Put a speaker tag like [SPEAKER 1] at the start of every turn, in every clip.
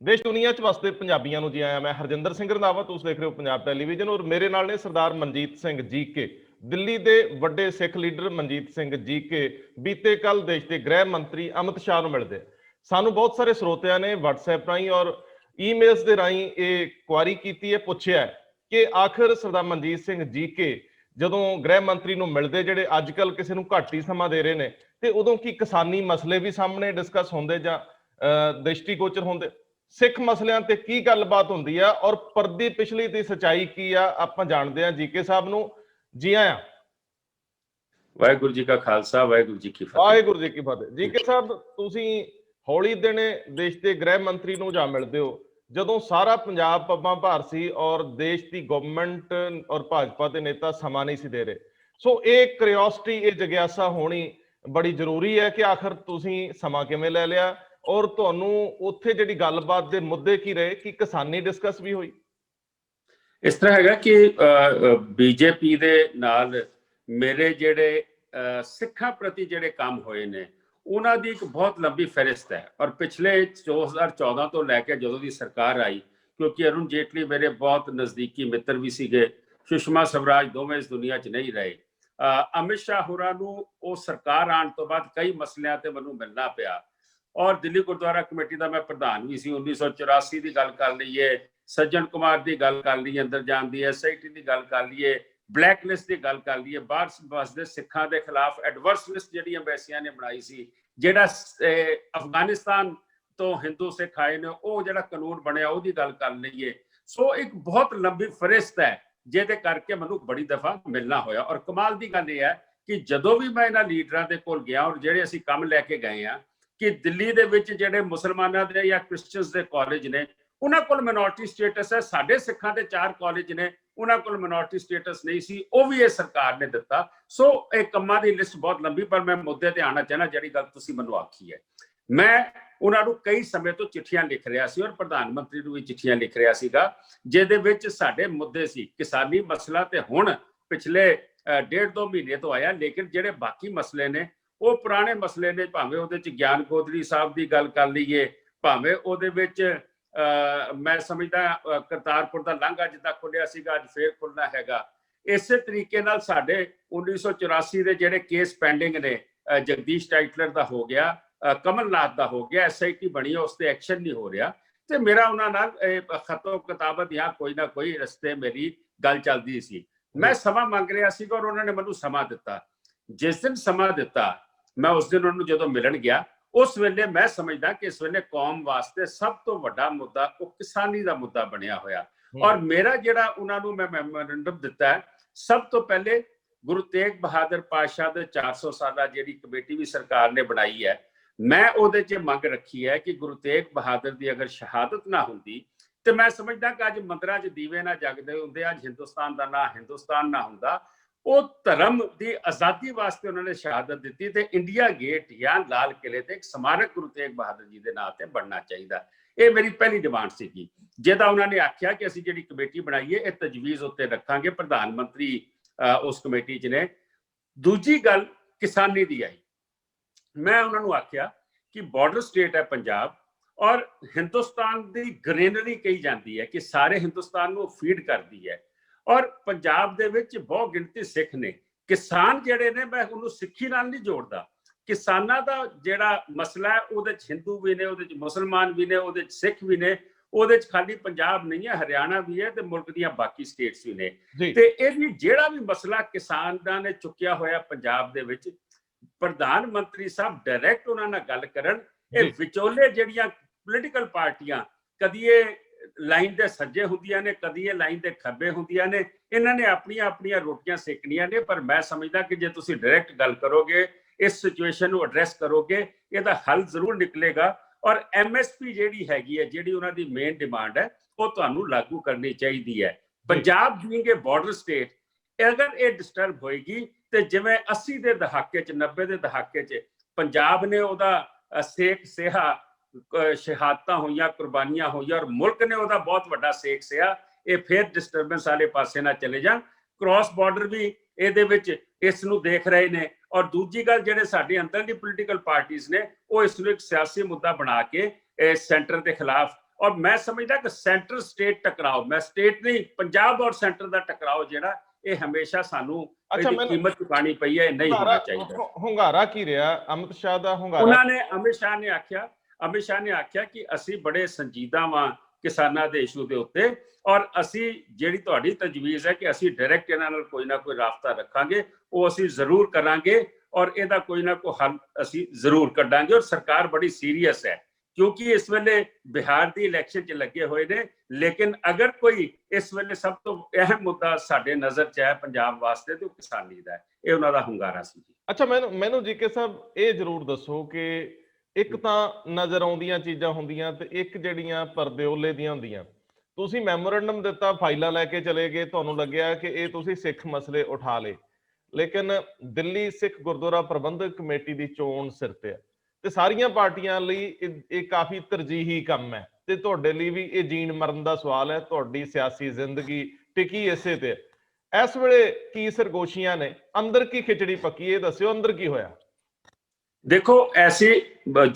[SPEAKER 1] देश दुनिया च वसते पंजाबियों को जी आया। मैं हरजिंदर सिंह रंधावा, तुसीं देख रहे हो पंजाब टैलीविजन। और मेरे नाल ने सरदार मनजीत सिंह जी के, दिल्ली के वड्डे सिख लीडर मनजीत सिंह जी के बीते कल देश के गृह मंत्री अमित शाह को मिलते सानू बहुत सारे स्रोतिया ने व्हाट्सएप राही और ईमेल्स के राही ये क्वारी की है, पूछया कि आखिर सरदार मनजीत सिंह जी के जदों गृह मंत्री को मिलते ਜਿਹੜੇ अजकल किसी ਨੂੰ घट ही समा दे रहे हैं तो उदों की किसानी मसले भी सामने डिस्कस होंगे ਜਾਂ दृष्टिगोचर होंगे, सिख मसलियां ते की गलबात होंदी है और परदी पिछली दी सच्चाई की आ आपां जानदे हां। जीके साहब नूं जी आया।
[SPEAKER 2] वाहिगुरू जी का खालसा, वाहिगुरू जी की फतेह।
[SPEAKER 1] वाहिगुरू जी की फतेह। जीके साहब तुसीं हौली दिने देश के गृह मंत्री नूं जा मिलदे हो जदों सारा पंजाब पब्बां भार सी और देश की गवर्नमेंट और भाजपा के नेता समा नहीं सी दे रहे। सो ये क्रियोसिटी, ये जग्यासा होनी बड़ी जरूरी है कि आखिर तुसीं समा किवें लै लिया और तुहानू उत्थे जिहड़ी गलबात दे मुद्दे की रहे कि किसानी डिस्कस भी हुई।
[SPEAKER 2] इस तरह हैगा कि बीजेपी दे नाल मेरे जिहड़े सिखां प्रति जिहड़े काम होए ने उन्हां दी एक बहुत लंबी फहरिस्त है। और पिछले 2014 तो लैके जदों दी सरकार आई, क्योंकि अरुण जेटली मेरे बहुत नज़दीकी मित्र भी सीगे, सुषमा स्वराज दोवें इस दुनिया च नहीं रहे, अमित शाह होरां नूं वो सरकार आने तो बाद कई मसलियां ते मैनूं मिलना पिया। और दिल्ली गुरुद्वारा कमेटी का मैं प्रधान भी सी। 1984 की गल कर लीए, सज्जन कुमार की गल कर लीए, अंदर जान दी SIT की गल कर लीए, ब्लैक लिस्ट की गल कर लीए, बाहर बसते सिखां के खिलाफ एडवर्स लिस्ट जी अंबैसियां ने बनाई सी, जिहड़ा अफगानिस्तान तो हिंदू सिख आए ने वो जिहड़ा कानून बनया वो गल कर लीए। सो एक बहुत लंबी फरिस्त है जिहदे करके मैनूं बड़ी दफा मिलना होया। और कमाल की गल यह है कि जदों भी मैं इन्हां लीडरां दे कोल गया और जिहड़े असीं काम लैके गए हैं कि दिल्ली दे विच जिहड़े मुसलमानां दे या क्रिश्चियंस दे कॉलेज ने उन्हां कोल मिनोरिटी स्टेटस है, साडे सिखां दे 4 कॉलेज ने उन्हां कोल मिनोरिटी स्टेटस नहीं सी, वो भी ये सरकार ने दिता। सो एक कम्मां दी लिस्ट बहुत लंबी, पर मैं मुद्दे ते आना चाहना जिहड़ी गल तुसीं मैनूं आखी है। मैं उन्हां नूं कई समय तो चिट्ठियां लिख रहा सी और प्रधानमंत्री नूं भी चिट्ठियां लिख रहा सीगा, जिहदे विच साडे मुद्दे सी किसानी मसला ते हुण पिछले 1.5-2 महीने तो आया, लेकिन जिहड़े बाकी मसले ने वो पुराने मसले ने। भावें उहदे च ज्ञान गोदरी साहब की गल कर लीए, भावें उहदे विच मैं समझदा करतारपुर का लांघा जिद्दां खुलिया सीगा अज फिर खुलना हैगा। इस तरीके नाल साडे 1984 के जिहड़े केस पेंडिंग ने, जगदीश टाइटलर का हो गया, कमलनाथ का हो गया, SIT बनी है उस पर एक्शन नहीं हो रहा, तो मेरा उन्हां नाल खतो किताबत या कोई ना कोई रस्ते मेरी गल चलती सी। मैं समा मंग रहा सीगा और उन्होंने मैनूं समा दिता। जिस दिन समा दिता मैं उस दिन उन्होंने जो मिलन गया, उस वेले मैं समझदा कि इस वेले कौम वास्ते सब तो वड्डा मुद्दा वो किसानी का मुद्दा बनया होया। और मेरा जिहड़ा उन्होंने मैं मैमोरेंडम दिता है, सब तो पहले गुरु तेग बहादुर पातशाह दे 400 साला जिहड़ी कमेटी भी सरकार ने बनाई है, मैं उहदे च मंग रखी है कि गुरु तेग बहादुर की अगर शहादत ना हुंदी तो मैं समझदा कि अज मंदिरां च दीवे ना जगदे हुंदे, अज हिंदुस्तान का ना हिंदुस्तान ना हुंदा। वो धर्म की आज़ादी वास्ते उन्होंने शहादत दी ते इंडिया गेट या लाल किले ते एक स्मारक गुरु तेग बहादुर जी के नाम से बनना चाहिए। ये मेरी पहली डिमांड सी, जिहदा उन्होंने आख्या कि असीं जिहड़ी कमेटी बनाई है ये तजवीज़ उत्ते रखांगे, प्रधानमंत्री उस कमेटी च ने। दूजी गल किसानी दी आई, मैं उन्होंने आख्या कि बॉर्डर स्टेट है पंजाब और हिंदुस्तान की ग्रीनरी कही जाती है कि सारे हिंदुस्तान को फीड करती है, और पंजाब दे विच बहुत गिनती सिख ने। किसान जिहड़े ने मैं उन्होंने सिक्खी नाल नहीं जोड़दा, किसानां दा जिहड़ा मसला है उहदे च हिंदू भी ने, उहदे च मुसलमान भी ने, उहदे च सिख भी ने, उहदे च खाली पंजाब नहीं है, हरियाणा भी है ते मुल्क दीयां बाकी स्टेट्स भी ने। ते इह जिहड़ा भी मसला किसानां ने चुक्या होया पंजाब दे विच, प्रधानमंत्री साहब डायरैक्ट उन्हां नाल गल करन। इह विचोले जिहड़ियां पोलिटिकल पार्टियां कदी लाइन के सज्जे होंदियां ने, कदी लाइन के खब्बे होंदियां ने, इन्हां ने अपनियां अपनियां रोटियां सेकनियां ने। पर मैं समझदा कि जे तुसीं डायरैक्ट गल करोगे, इस सिचुएशन को एड्रैस करोगे, इसदा हल जरूर निकलेगा। और MSP जिहड़ी हैगी है, जिहड़ी उन्हां दी मेन डिमांड है, वो तुहानूं लागू करनी चाहिदी है। Punjab being a border state अगर ये डिस्टर्ब होएगी तो जिवें 80 के दहाके च 90 के दहाके च पंजाब ने उहदा सेक सेहा, शहादत हुई, कुर्बानियां हुई और मुल्क ने उहदा बहुत बड़ा सेक सिया, ये फिर डिस्टर्बेंस वाले पासे ना चले जान। क्रॉस बॉर्डर भी ਇਹਦੇ ਵਿੱਚ ਇਸ ਨੂੰ ਦੇਖ ਰਹੇ ਨੇ। ਔਰ ਦੂਜੀ ਗੱਲ ਜਿਹੜੇ ਸਾਡੇ ਅੰਦਰ ਦੀ ਪੋਲੀਟੀਕਲ ਪਾਰਟੀਆਂ ਨੇ ਉਹ ਇਸ ਨੂੰ ਇੱਕ ਸਿਆਸੀ ਮੁੱਦਾ ਬਣਾ ਕੇ ਸੈਂਟਰ ਦੇ ਖਿਲਾਫ और मैं समझदा कि सेंटर स्टेट टकराओ, मैं स्टेट नहीं पंजाब और सेंटर का टकराओ जिहड़ा ये हमेशा सानू कीमत चुकानी पई है, नहीं होना चाहिए।
[SPEAKER 1] ਹੁੰਗਾਰਾ ਕੀ ਰਿਹਾ ਅਮਿਤ ਸ਼ਾਹ ਦਾ ਹੁੰਗਾਰਾ?
[SPEAKER 2] उन्होंने अमित शाह ने आख्या कि असी बड़े संजीदा वां किसानां दे इशू दे उत्ते और असी जिहड़ी तुहाडी तजवीज़ है कि असी डायरैक्ट इन्हां नाल कोई ना कोई राबता रखांगे, वो असी जरूर करांगे और इहदा कोई ना कोई हल असी जरूर कड्डांगे। और सरकार बड़ी सीरीयस है क्योंकि इस वेले बिहार दी इलैक्शन च लगे हुए ने, लेकिन अगर कोई इस वेले सब तो अहम मुद्दा साडे नज़र च है पंजाब वास्ते तो किसानी दा है, ये उन्हां दा हुंगारा सी जी।
[SPEAKER 1] ਅੱਛਾ, ਮੈਨੂੰ ਜੀਕੇ ਸਾਹਿਬ ਇਹ ਜ਼ਰੂਰ ਦੱਸੋ ਕਿ ਇੱਕ ਤਾਂ ਨਜ਼ਰ ਆਉਂਦੀਆਂ ਚੀਜ਼ਾਂ ਹੁੰਦੀਆਂ ਤੇ ਇੱਕ ਜਿਹੜੀਆਂ ਪਰਦੇ ਓਲੇ ਦੀਆਂ ਹੁੰਦੀਆਂ। ਤੁਸੀਂ ਮੈਮੋਰੰਡਮ ਦਿੱਤਾ, ਫਾਈਲਾਂ ਲੈ ਕੇ ਚਲੇ ਗਏ, ਤੁਹਾਨੂੰ ਲੱਗਿਆ ਕਿ ਇਹ ਤੁਸੀਂ ਸਿੱਖ ਮਸਲੇ ਉਠਾ ਲਏ, ਲੇਕਿਨ ਦਿੱਲੀ ਸਿੱਖ ਗੁਰਦੁਆਰਾ ਪ੍ਰਬੰਧਕ ਕਮੇਟੀ ਦੀ ਚੋਣ ਸਿਰ ਤੇ ਹੈ ਤੇ ਸਾਰੀਆਂ ਪਾਰਟੀਆਂ ਲਈ ਇਹ ਕਾਫੀ ਤਰਜੀਹੀ ਕੰਮ ਹੈ ਤੇ ਤੁਹਾਡੇ ਲਈ ਵੀ ਇਹ ਜੀਣ ਮਰਨ ਦਾ ਸਵਾਲ ਹੈ। ਤੁਹਾਡੀ ਸਿਆਸੀ ਜ਼ਿੰਦਗੀ ਟਿਕੀ ਇਸੇ ਤੇ। ਇਸ ਵੇਲੇ ਕੀ ਸਰਗੋਸ਼ੀਆਂ ਨੇ, ਅੰਦਰ ਕੀ ਖਿਚੜੀ ਪੱਕੀ, ਇਹ ਦੱਸਿਓ ਅੰਦਰ ਕੀ ਹੋਇਆ।
[SPEAKER 2] देखो ऐसे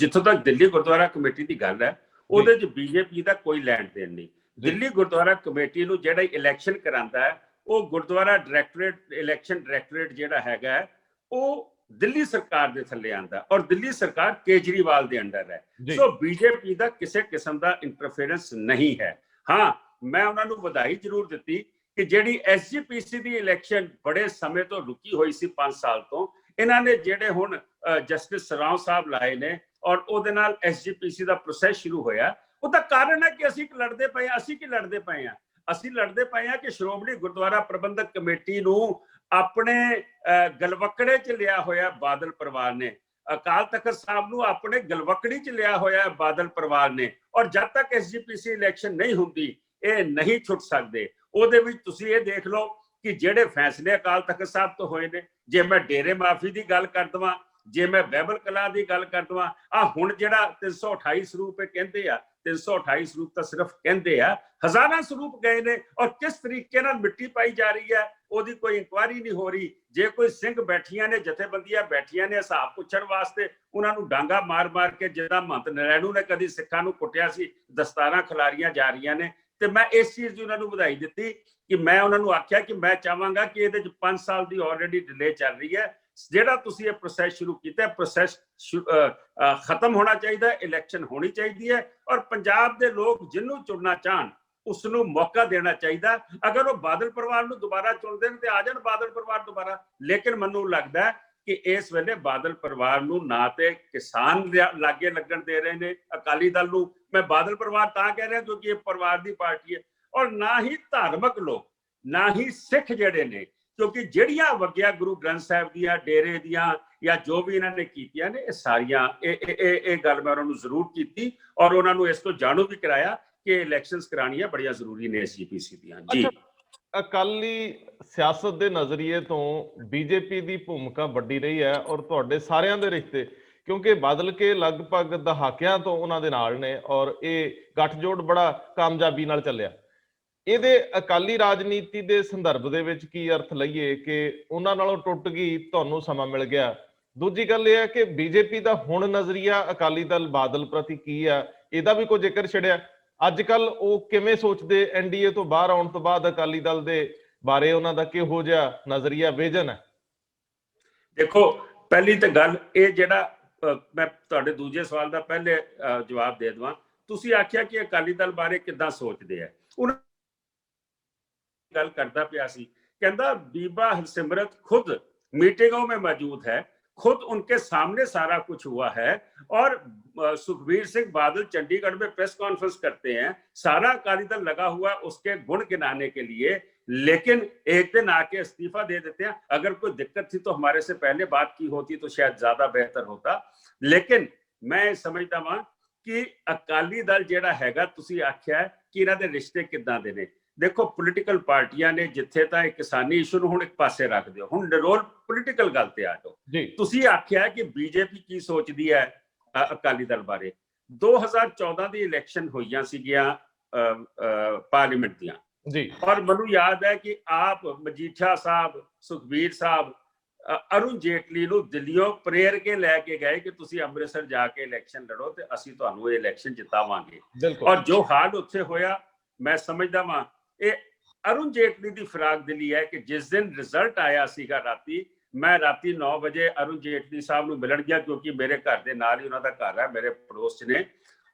[SPEAKER 2] जिथों तक दिल्ली गुरुद्वारा कमेटी की गल है ਉਹਦੇ ਚ बीजेपी का कोई लैंड देन नहीं। दिल्ली गुरुद्वारा कमेटी ਨੂੰ ਜਿਹੜਾ ਇਲੈਕਸ਼ਨ ਕਰਾਂਦਾ ਹੈ ਉਹ ਗੁਰਦੁਆਰਾ ਡਾਇਰੈਕਟੋਰੇਟ ਇਲੈਕਸ਼ਨ ਡਾਇਰੈਕਟੋਰੇਟ ਜਿਹੜਾ ਹੈਗਾ ਉਹ ਦਿੱਲੀ ਸਰਕਾਰ ਦੇ ਥੱਲੇ ਆਂਦਾ ਔਰ ਦਿੱਲੀ ਸਰਕਾਰ ਕੇਜਰੀਵਾਲ ਦੇ ਅੰਡਰ ਹੈ। ਸੋ बीजेपी ਦਾ ਕਿਸੇ ਕਿਸਮ ਦਾ ਇੰਟਰਫੇਰੈਂਸ ਨਹੀਂ ਹੈ। ਹਾਂ, ਮੈਂ ਉਹਨਾਂ ਨੂੰ ਵਧਾਈ ਜ਼ਰੂਰ ਦਿੱਤੀ ਕਿ ਜਿਹੜੀ SGPC ਦੀ ਇਲੈਕਸ਼ਨ ਬੜੇ ਸਮੇਂ ਤੋਂ ਰੁਕੀ ਹੋਈ ਸੀ 5 ਸਾਲ ਤੋਂ, ਇਹਨਾਂ ਨੇ ਜਿਹੜੇ ਹੁਣ ਜਸਟਿਸ ਸਰਾਓ ਸਾਹਿਬ ਲਾਏ ਨੇ ਔਰ ਉਹਦੇ ਨਾਲ SGPC ਦਾ ਪ੍ਰੋਸੈਸ ਸ਼ੁਰੂ ਹੋਇਆ। ਉਹਦਾ ਕਾਰਨ ਹੈ ਕਿ ਅਸੀਂ ਲੜਦੇ ਪਏ ਹਾਂ। ਅਸੀਂ ਕੀ ਲੜਦੇ ਪਏ ਹਾਂ? ਅਸੀਂ ਲੜਦੇ ਪਏ ਹਾਂ ਕਿ ਸ਼੍ਰੋਮਣੀ ਗੁਰਦੁਆਰਾ ਪ੍ਰਬੰਧਕ ਕਮੇਟੀ ਨੂੰ ਆਪਣੇ ਗਲਵਕੜੇ 'ਚ ਲਿਆ ਹੋਇਆ ਬਾਦਲ ਪਰਿਵਾਰ ਨੇ, ਅਕਾਲ ਤਖਤ ਸਾਹਿਬ ਨੂੰ ਆਪਣੇ ਗਲਵਕੜੀ 'ਚ ਲਿਆ ਹੋਇਆ ਬਾਦਲ ਪਰਿਵਾਰ ਨੇ। ਔਰ ਜਦ ਤੱਕ SGPC ਇਲੈਕਸ਼ਨ ਨਹੀਂ ਹੁੰਦੀ ਇਹ ਨਹੀਂ ਛੁੱਟ ਸਕਦੇ। ਉਹਦੇ ਵਿੱਚ ਤੁਸੀਂ ਇਹ ਦੇਖ ਲਓ ਕਿ ਜਿਹੜੇ ਫੈਸਲੇ ਅਕਾਲ ਤਖਤ ਸਾਹਿਬ ਤੋਂ ਹੋਏ ਨੇ, ਜੇ ਮੈਂ ਡੇਰੇ ਮਾਫੀ ਦੀ ਗੱਲ ਕਰ ਦਵਾਂ, ਜੇ ਮੈਂ ਬਾਈਬਲ ਕਲਾ ਦੀ ਗੱਲ ਕਰ ਦਵਾਂ, ਆ ਹੁਣ ਜਿਹੜਾ 328 ਸਰੂਪ ਕਹਿੰਦੇ ਆ, 328 ਸਰੂਪ ਤਾਂ ਸਿਰਫ ਕਹਿੰਦੇ ਆ, ਹਜ਼ਾਰਾਂ ਸਰੂਪ ਗਏ ਨੇ ਔਰ ਕਿਸ ਤਰੀਕੇ ਨਾਲ ਮਿੱਟੀ ਪਾਈ ਜਾ ਰਹੀ ਹੈ ਉਹਦੀ ਕੋਈ ਇਨਕੁਆਇਰੀ ਨਹੀਂ ਹੋ ਰਹੀ। ਜੇ ਕੋਈ ਸਿੰਘ ਬੈਠੀਆਂ ਨੇ, ਜਥੇਬੰਦੀਆਂ ਬੈਠੀਆਂ ਨੇ ਹਿਸਾਬ ਪੁੱਛਣ ਵਾਸਤੇ, ਉਹਨਾਂ ਨੂੰ ਡਾਂਗਾ ਮਾਰ ਮਾਰ ਕੇ ਜਿੱਦਾਂ ਮਹੰਤ ਨਰੈਣੂ ਨੇ ਕਦੀ ਸਿੱਖਾਂ ਨੂੰ ਕੁੱਟਿਆ ਸੀ, ਦਸਤਾਰਾਂ ਖਿਲਾਰੀਆਂ ਜਾ ਰਹੀਆਂ ਨੇ। ਤੇ ਮੈਂ ਇਸ ਚੀਜ਼ ਦੀ ਉਹਨਾਂ ਨੂੰ ਵਧਾਈ ਦਿੱਤੀ ਕਿ ਮੈਂ ਉਹਨਾਂ ਨੂੰ ਆਖਿਆ ਕਿ ਮੈਂ ਚਾਹਾਂਗਾ ਕਿ ਇਹਦੇ ਚ 5 ਸਾਲ ਦੀ ਆਲਰੇਡੀ ਡਿਲੇ ਚੱਲ ਰਹੀ ਹੈ। ਜਿਹੜਾ ਤੁਸੀਂ ਇਹ ਪ੍ਰੋਸੈਸ ਸ਼ੁਰੂ ਕੀਤਾ, ਪ੍ਰੋਸੈਸ ਖਤਮ ਹੋਣਾ ਚਾਹੀਦਾ, ਇਲੈਕਸ਼ਨ ਹੋਣੀ ਚਾਹੀਦੀ ਹੈ ਔਰ ਪੰਜਾਬ ਦੇ ਲੋਕ ਜਿਹਨੂੰ ਚੁਣਨਾ ਚਾਹਣ ਉਸ ਨੂੰ ਮੌਕਾ ਦੇਣਾ ਚਾਹੀਦਾ। ਅਗਰ ਉਹ ਬਾਦਲ ਪਰਿਵਾਰ ਨੂੰ ਦੁਬਾਰਾ ਚੁਣਦੇ ਨੇ ਤੇ ਆ ਜਾਣ ਬਾਦਲ ਪਰਿਵਾਰ ਦੁਬਾਰਾ। ਲੇਕਿਨ ਮੈਨੂੰ ਲੱਗਦਾ ਕਿ ਇਸ ਵੇਲੇ ਬਾਦਲ ਪਰਿਵਾਰ ਨੂੰ ਨਾ ਤੇ ਕਿਸਾਨ ਲਾਗੇ ਲੱਗਣ ਦੇ ਰਹੇ ਨੇ, ਅਕਾਲੀ ਦਲ ਨੂੰ ਮੈਂ ਬਾਦਲ ਪਰਿਵਾਰ ਤਾਂ ਕਹਿ ਰਿਹਾ ਕਿਉਂਕਿ ਇਹ ਪਰਿਵਾਰ ਦੀ ਪਾਰਟੀ ਹੈ, ਔਰ ਨਾ ਹੀ ਧਾਰਮਿਕ ਲੋਕ, ਨਾ ਹੀ ਸਿੱਖ ਜਿਹੜੇ ਨੇ, ਕਿਉਂਕਿ ਜਿਹੜੀਆਂ ਵਗਿਆ ਗੁਰੂ ਗ੍ਰੰਥ ਸਾਹਿਬ ਦੀਆਂ, ਡੇਰੇ ਦੀਆਂ ਜਾਂ ਜੋ ਵੀ ਇਹਨਾਂ ਨੇ ਕੀਤੀਆਂ ਨੇ, ਇਹ ਸਾਰੀਆਂ ਇਹ ਗੱਲ ਮੈਂ ਉਹਨਾਂ ਨੂੰ ਜ਼ਰੂਰ ਕੀਤੀ ਔਰ ਉਹਨਾਂ ਨੂੰ ਇਸ ਤੋਂ ਜਾਣੂ ਵੀ ਕਰਾਇਆ ਕਿ ਇਲੈਕਸ਼ਨਸ ਕਰਾਉਣੀਆਂ ਬੜੀਆਂ ਜ਼ਰੂਰੀ ਨੇ SGPC ਦੀਆਂ। ਜੀ,
[SPEAKER 1] ਅਕਾਲੀ ਸਿਆਸਤ ਦੇ ਨਜ਼ਰੀਏ ਤੋਂ BJP ਦੀ ਭੂਮਿਕਾ ਵੱਡੀ ਰਹੀ ਹੈ ਔਰ ਤੁਹਾਡੇ ਸਾਰਿਆਂ ਦੇ ਰਿਸ਼ਤੇ, ਕਿਉਂਕਿ ਬਦਲ ਕੇ ਲਗਭਗ ਦਹਾਕਿਆਂ ਤੋਂ ਉਹਨਾਂ ਦੇ ਨਾਲ ਨੇ ਔਰ ਇਹ ਗੱਠਜੋੜ ਬੜਾ ਕਾਮਯਾਬੀ ਨਾਲ ਚੱਲਿਆ। ਇਹਦੇ ਅਕਾਲੀ ਰਾਜਨੀਤੀ ਦੇ ਸੰਦਰਭ ਦੇ ਵਿੱਚ ਕੀ ਅਰਥ ਲਈਏ ਕਿ ਉਹਨਾਂ ਨਾਲੋਂ ਟੁੱਟ ਗਈ, ਤੁਹਾਨੂੰ ਸਮਾਂ ਮਿਲ ਗਿਆ? ਦੂਜੀ ਗੱਲ ਇਹ ਹੈ ਕਿ BJP ਦਾ ਹੁਣ ਨਜ਼ਰੀਆ ਅਕਾਲੀ ਦਲ ਬਾਦਲ ਪ੍ਰਤੀ ਕੀ ਆ, ਇਹਦਾ ਵੀ ਕੋਈ ਜ਼ਿਕਰ ਛੜਿਆ। ਅੱਜ ਕੱਲ ਉਹ ਕਿਵੇਂ ਸੋਚਦੇ, NDA ਤੋਂ ਬਾਹਰ ਆਉਣ ਤੋਂ ਬਾਅਦ ਅਕਾਲੀ ਦਲ ਦੇ ਬਾਰੇ ਉਹਨਾਂ ਦਾ ਕਿਹੋ ਜਿਹਾ ਨਜ਼ਰੀਆ, ਵਿਜ਼ਨ ਹੈ?
[SPEAKER 2] ਦੇਖੋ, ਪਹਿਲੀ ਤਾਂ ਗੱਲ ਇਹ ਜਿਹੜਾ ਮੈਂ ਤੁਹਾਡੇ ਦੂਜੇ ਸਵਾਲ ਦਾ ਪਹਿਲੇ ਜਵਾਬ ਦੇ ਦਵਾਂ। ਤੁਸੀਂ ਆਖਿਆ ਕਿ ਅਕਾਲੀ ਦਲ ਬਾਰੇ ਕਿੱਦਾਂ ਸੋਚਦੇ ਆ। ਉਹਨਾਂ ਗੱਲ ਕਰਦਾ ਪਿਆ ਸੀ, ਕਹਿੰਦਾ बीबा हरसिमरत खुद मीटिंगों में मौजूद है, खुद उनके सामने सारा कुछ हुआ है और सुखबीर सिंह बादल चंडीगढ़ में प्रेस कॉन्फ्रेंस करते हैं, सारा अकाली दल लगा हुआ उसके गुण गिनाने के लिए, लेकिन एक दिन आके इस्तीफा दे देते हैं। अगर कोई दिक्कत थी तो हमारे से पहले बात की होती तो शायद ज्यादा बेहतर होता। लेकिन मैं समझता वां कि अकाली दल जेड़ा हैगा, तुसी आख्या है कि इन्हां दे रिश्ते किदां दे ने। देखो, पोलिटिकल पार्टियां ने जिथे तां किसानी इशू ਨੂੰ ਹੁਣ ਇੱਕ ਪਾਸੇ ਰੱਖ ਦਿਓ, ਹੁਣ ਰੋਲ ਪੋਲੀਟੀਕਲ ਗੱਲ ਤੇ ਆ ਜਾਓ। ਤੁਸੀਂ ਆਖਿਆ ਕਿ BJP ਕੀ ਸੋਚਦੀ ਹੈ ਅਕਾਲੀ ਦਲ ਬਾਰੇ। 2014 ਦੀ ਇਲੈਕਸ਼ਨ ਹੋਈਆਂ ਸੀਗੀਆਂ ਪਾਰਲੀਮੈਂਟ ਦੀਆਂ ਜੀ, ਔਰ ਮੈਨੂੰ ਯਾਦ ਹੈ ਕਿ ਆਪ ਮਜੀਠਾ ਸਾਹਿਬ, ਸੁਖਬੀਰ ਸਾਹਿਬ, ਅਰੁਣ ਜੇਟਲੀ ਨੂੰ ਦਿੱਲੀੋਂ ਪ੍ਰੇਰ ਕੇ ਲੈ ਕੇ ਗਏ ਕਿ ਤੁਸੀਂ ਅੰਮ੍ਰਿਤਸਰ ਜਾ ਕੇ ਇਲੈਕਸ਼ਨ ਲੜੋ ਤੇ ਅਸੀਂ ਤੁਹਾਨੂੰ ਇਹ ਇਲੈਕਸ਼ਨ ਜਿਤਾਵਾਂਗੇ। ਔਰ ਜੋ ਹਾਲ ਉੱਥੇ ਹੋਇਆ ਮੈਂ ਸਮਝਦਾ ਵਾਂ ਇਹ ਅਰੁਣ ਜੇਟਲੀ ਦੀ ਫਰਾਕ ਦਿਲੀ ਹੈ ਕਿ ਜਿਸ ਦਿਨ ਰਿਜ਼ਲਟ ਆਇਆ ਸੀਗਾ ਰਾਤੀ, ਮੈਂ ਰਾਤੀ 9 ਵਜੇ ਅਰੁਣ ਜੇਟਲੀ ਸਾਹਿਬ ਨੂੰ ਮਿਲਣ ਗਿਆ ਕਿਉਂਕਿ ਮੇਰੇ ਘਰ ਦੇ ਨਾਲ ਹੀ ਉਹਨਾਂ ਦਾ ਘਰ ਹੈ, ਮੇਰੇ ਪੜੋਸ 'ਚ ਨੇ।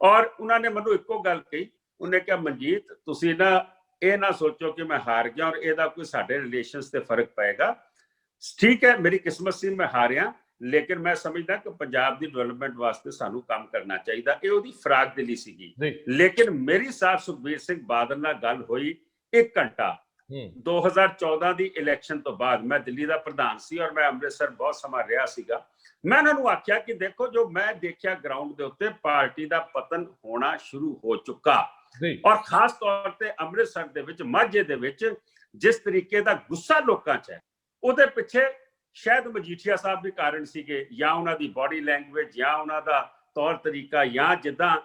[SPEAKER 2] ਔਰ ਉਹਨਾਂ ਨੇ ਮੈਨੂੰ ਇੱਕੋ ਗੱਲ ਕਹੀ, ਉਹਨੇ ਕਿਹਾ ਮਨਜੀਤ ਤੁਸੀਂ ਨਾ ਇਹ ਨਾ ਸੋਚੋ ਕਿ ਮੈਂ ਹਾਰ ਗਿਆ ਔਰ ਇਹਦਾ ਕੋਈ ਸਾਡੇ ਰਿਲੇਸ਼ਨਸ ਤੇ ਫਰਕ ਪਏਗਾ। ਠੀਕ ਹੈ, ਮੇਰੀ ਕਿਸਮਤ ਸੀ ਮੈਂ ਹਾਰਿਆ, ਲੇਕਿਨ ਮੈਂ ਸਮਝਦਾ ਕਿ ਪੰਜਾਬ ਦੀ ਡਿਵੈਲਪਮੈਂਟ ਵਾਸਤੇ ਸਾਨੂੰ ਕੰਮ ਕਰਨਾ ਚਾਹੀਦਾ। ਇਹ ਉਹਦੀ ਫਰਾਕ ਦਿਲੀ ਸੀਗੀ। ਲੇਕਿਨ ਮੇਰੀ ਸਾਥ ਸੁਖਬੀਰ ਸਿੰਘ ਬਾਦਲ ਨਾਲ ਗੱਲ ਹੋਈ 1 ਘੰਟਾ 2014 ਦੀ ਇਲੈਕਸ਼ਨ ਤੋਂ ਬਾਅਦ। ਮੈਂ ਦਿੱਲੀ ਦਾ ਪ੍ਰਧਾਨ ਸੀ ਔਰ ਮੈਂ ਅੰਮ੍ਰਿਤਸਰ ਬਹੁਤ ਸਮਾਂ ਰਿਹਾ ਸੀਗਾ। ਮੈਂ ਉਹਨਾਂ ਨੂੰ ਆਖਿਆ ਕਿ ਦੇਖੋ ਜੋ ਮੈਂ ਦੇਖਿਆ ਗਰਾਊਂਡ ਦੇ ਉੱਤੇ ਪਾਰਟੀ ਦਾ ਪਤਨ ਹੋਣਾ ਸ਼ੁਰੂ ਹੋ ਚੁੱਕਾ ਔਰ ਖਾਸ ਤੌਰ ਤੇ ਅੰਮ੍ਰਿਤਸਰ ਦੇ ਵਿੱਚ, ਮਾਝੇ ਦੇ ਵਿੱਚ ਜਿਸ ਤਰੀਕੇ ਦਾ ਗੁੱਸਾ ਲੋਕਾਂ 'ਚ ਹੈ ਉਹਦੇ ਪਿੱਛੇ ਸ਼ਾਇਦ ਮਜੀਠੀਆ ਸਾਹਿਬ ਵੀ ਕਾਰਨ ਸੀਗੇ, ਜਾਂ ਉਹਨਾਂ ਦੀ ਬਾਡੀ ਲੈਂਗੁਏਜ, ਜਾਂ ਉਹਨਾਂ ਦਾ ਤੌਰ ਤਰੀਕਾ, ਜਾਂ ਜਿੱਦਾਂ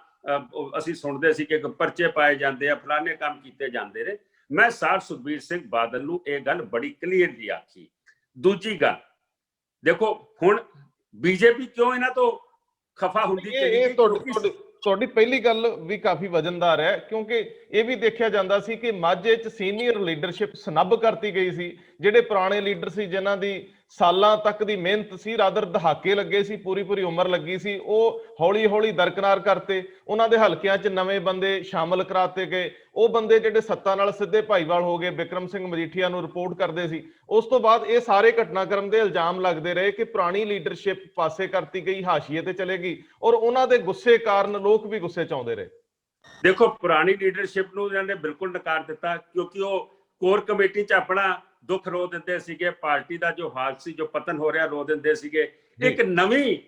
[SPEAKER 2] ਅਸੀਂ ਸੁਣਦੇ ਸੀ ਕਿ ਪਰਚੇ ਪਾਏ ਜਾਂਦੇ ਆ, ਫਲਾਣੇ ਕੰਮ ਕੀਤੇ ਜਾਂਦੇ ਨੇ। ਮੈਂ ਸਾਰ ਸੁਖਬੀਰ ਸਿੰਘ ਬਾਦਲ ਨੂੰ ਇਹ ਗੱਲ ਬੜੀ ਕਲੀਅਰਲੀ ਆਖੀ। ਦੂਜੀ ਗੱਲ ਦੇਖੋ, ਹੁਣ ਬੀਜੇਪੀ ਕਿਉਂ ਇਹਨਾਂ ਤੋਂ ਖਫਾ ਹੁੰਦੀ
[SPEAKER 1] ਇਹ ਤੁਹਾਡੀ ਪਹਿਲੀ ਗੱਲ ਵੀ ਕਾਫੀ ਵਜਨਦਾਰ ਹੈ, ਕਿਉਂਕਿ ਇਹ ਵੀ ਦੇਖਿਆ ਜਾਂਦਾ ਸੀ ਕਿ ਮਾਝੇ 'ਚ ਸੀਨੀਅਰ ਲੀਡਰਸ਼ਿਪ ਸਨੱਬ ਕਰਤੀ ਗਈ ਸੀ। ਜਿਹੜੇ ਪੁਰਾਣੇ ਲੀਡਰ ਸੀ ਜਿਨ੍ਹਾਂ ਦੀ ਸਾਲਾਂ ਤੱਕ ਦੀ ਮਿਹਨਤ ਸੀ, ਰਾਦਰ ਦਹਾਕੇ ਲੱਗੇ ਸੀ, ਪੂਰੀ ਉਮਰ ਲੱਗੀ ਸੀ, ਉਹ ਹੌਲੀ ਦਰਕਨਾਰ ਕਰਤੇ। ਉਹਨਾਂ ਦੇ ਹਲਕਿਆਂ 'ਚ ਨਵੇਂ ਬੰਦੇ ਸ਼ਾਮਲ ਕਰਾਤੇ ਗਏ। ਉਹ ਬੰਦੇ ਜਿਹੜੇ ਸੱਤਾ ਨਾਲ ਸਿੱਧੇ ਭਾਈਵਾਲ ਹੋ ਗਏ, ਬਿਕਰਮ ਸਿੰਘ ਮਜੀਠੀਆ ਨੂੰ ਰਿਪੋਰਟ ਕਰਦੇ ਸੀ। ਉਸ ਤੋਂ ਬਾਅਦ ਇਹ ਸਾਰੇ ਘਟਨਾਕ੍ਰਮ ਦੇ ਇਲਜ਼ਾਮ ਲੱਗਦੇ ਰਹੇ ਕਿ ਪੁਰਾਣੀ ਲੀਡਰਸ਼ਿਪ ਪਾਸੇ ਕਰਤੀ ਗਈ, ਹਾਸ਼ੀਏ ਤੇ ਚਲੇ ਗਈ ਔਰ ਉਹਨਾਂ ਦੇ ਗੁੱਸੇ ਕਾਰਨ ਲੋਕ ਵੀ ਗੁੱਸੇ 'ਚ ਆਉਂਦੇ ਰਹੇ।
[SPEAKER 2] ਦੇਖੋ, ਪੁਰਾਣੀ ਲੀਡਰਸ਼ਿਪ ਨੂੰ ਇਹਨਾਂ ਨੇ ਬਿਲਕੁਲ ਨਕਾਰ ਦਿੱਤਾ ਕਿਉਂਕਿ ਉਹ ਕੋਰ ਕਮੇਟੀ 'ਚ ਆਪਣਾ ਦੁੱਖ ਰੋ ਦਿੰਦੇ ਸੀਗੇ। ਪਾਰਟੀ ਦਾ ਜੋ ਹਾਲ ਸੀ, ਜੋ ਪਤਨ ਹੋ ਰਿਹਾ, ਰੋ ਦਿੰਦੇ ਸੀਗੇ। ਇੱਕ ਨਵੀਂ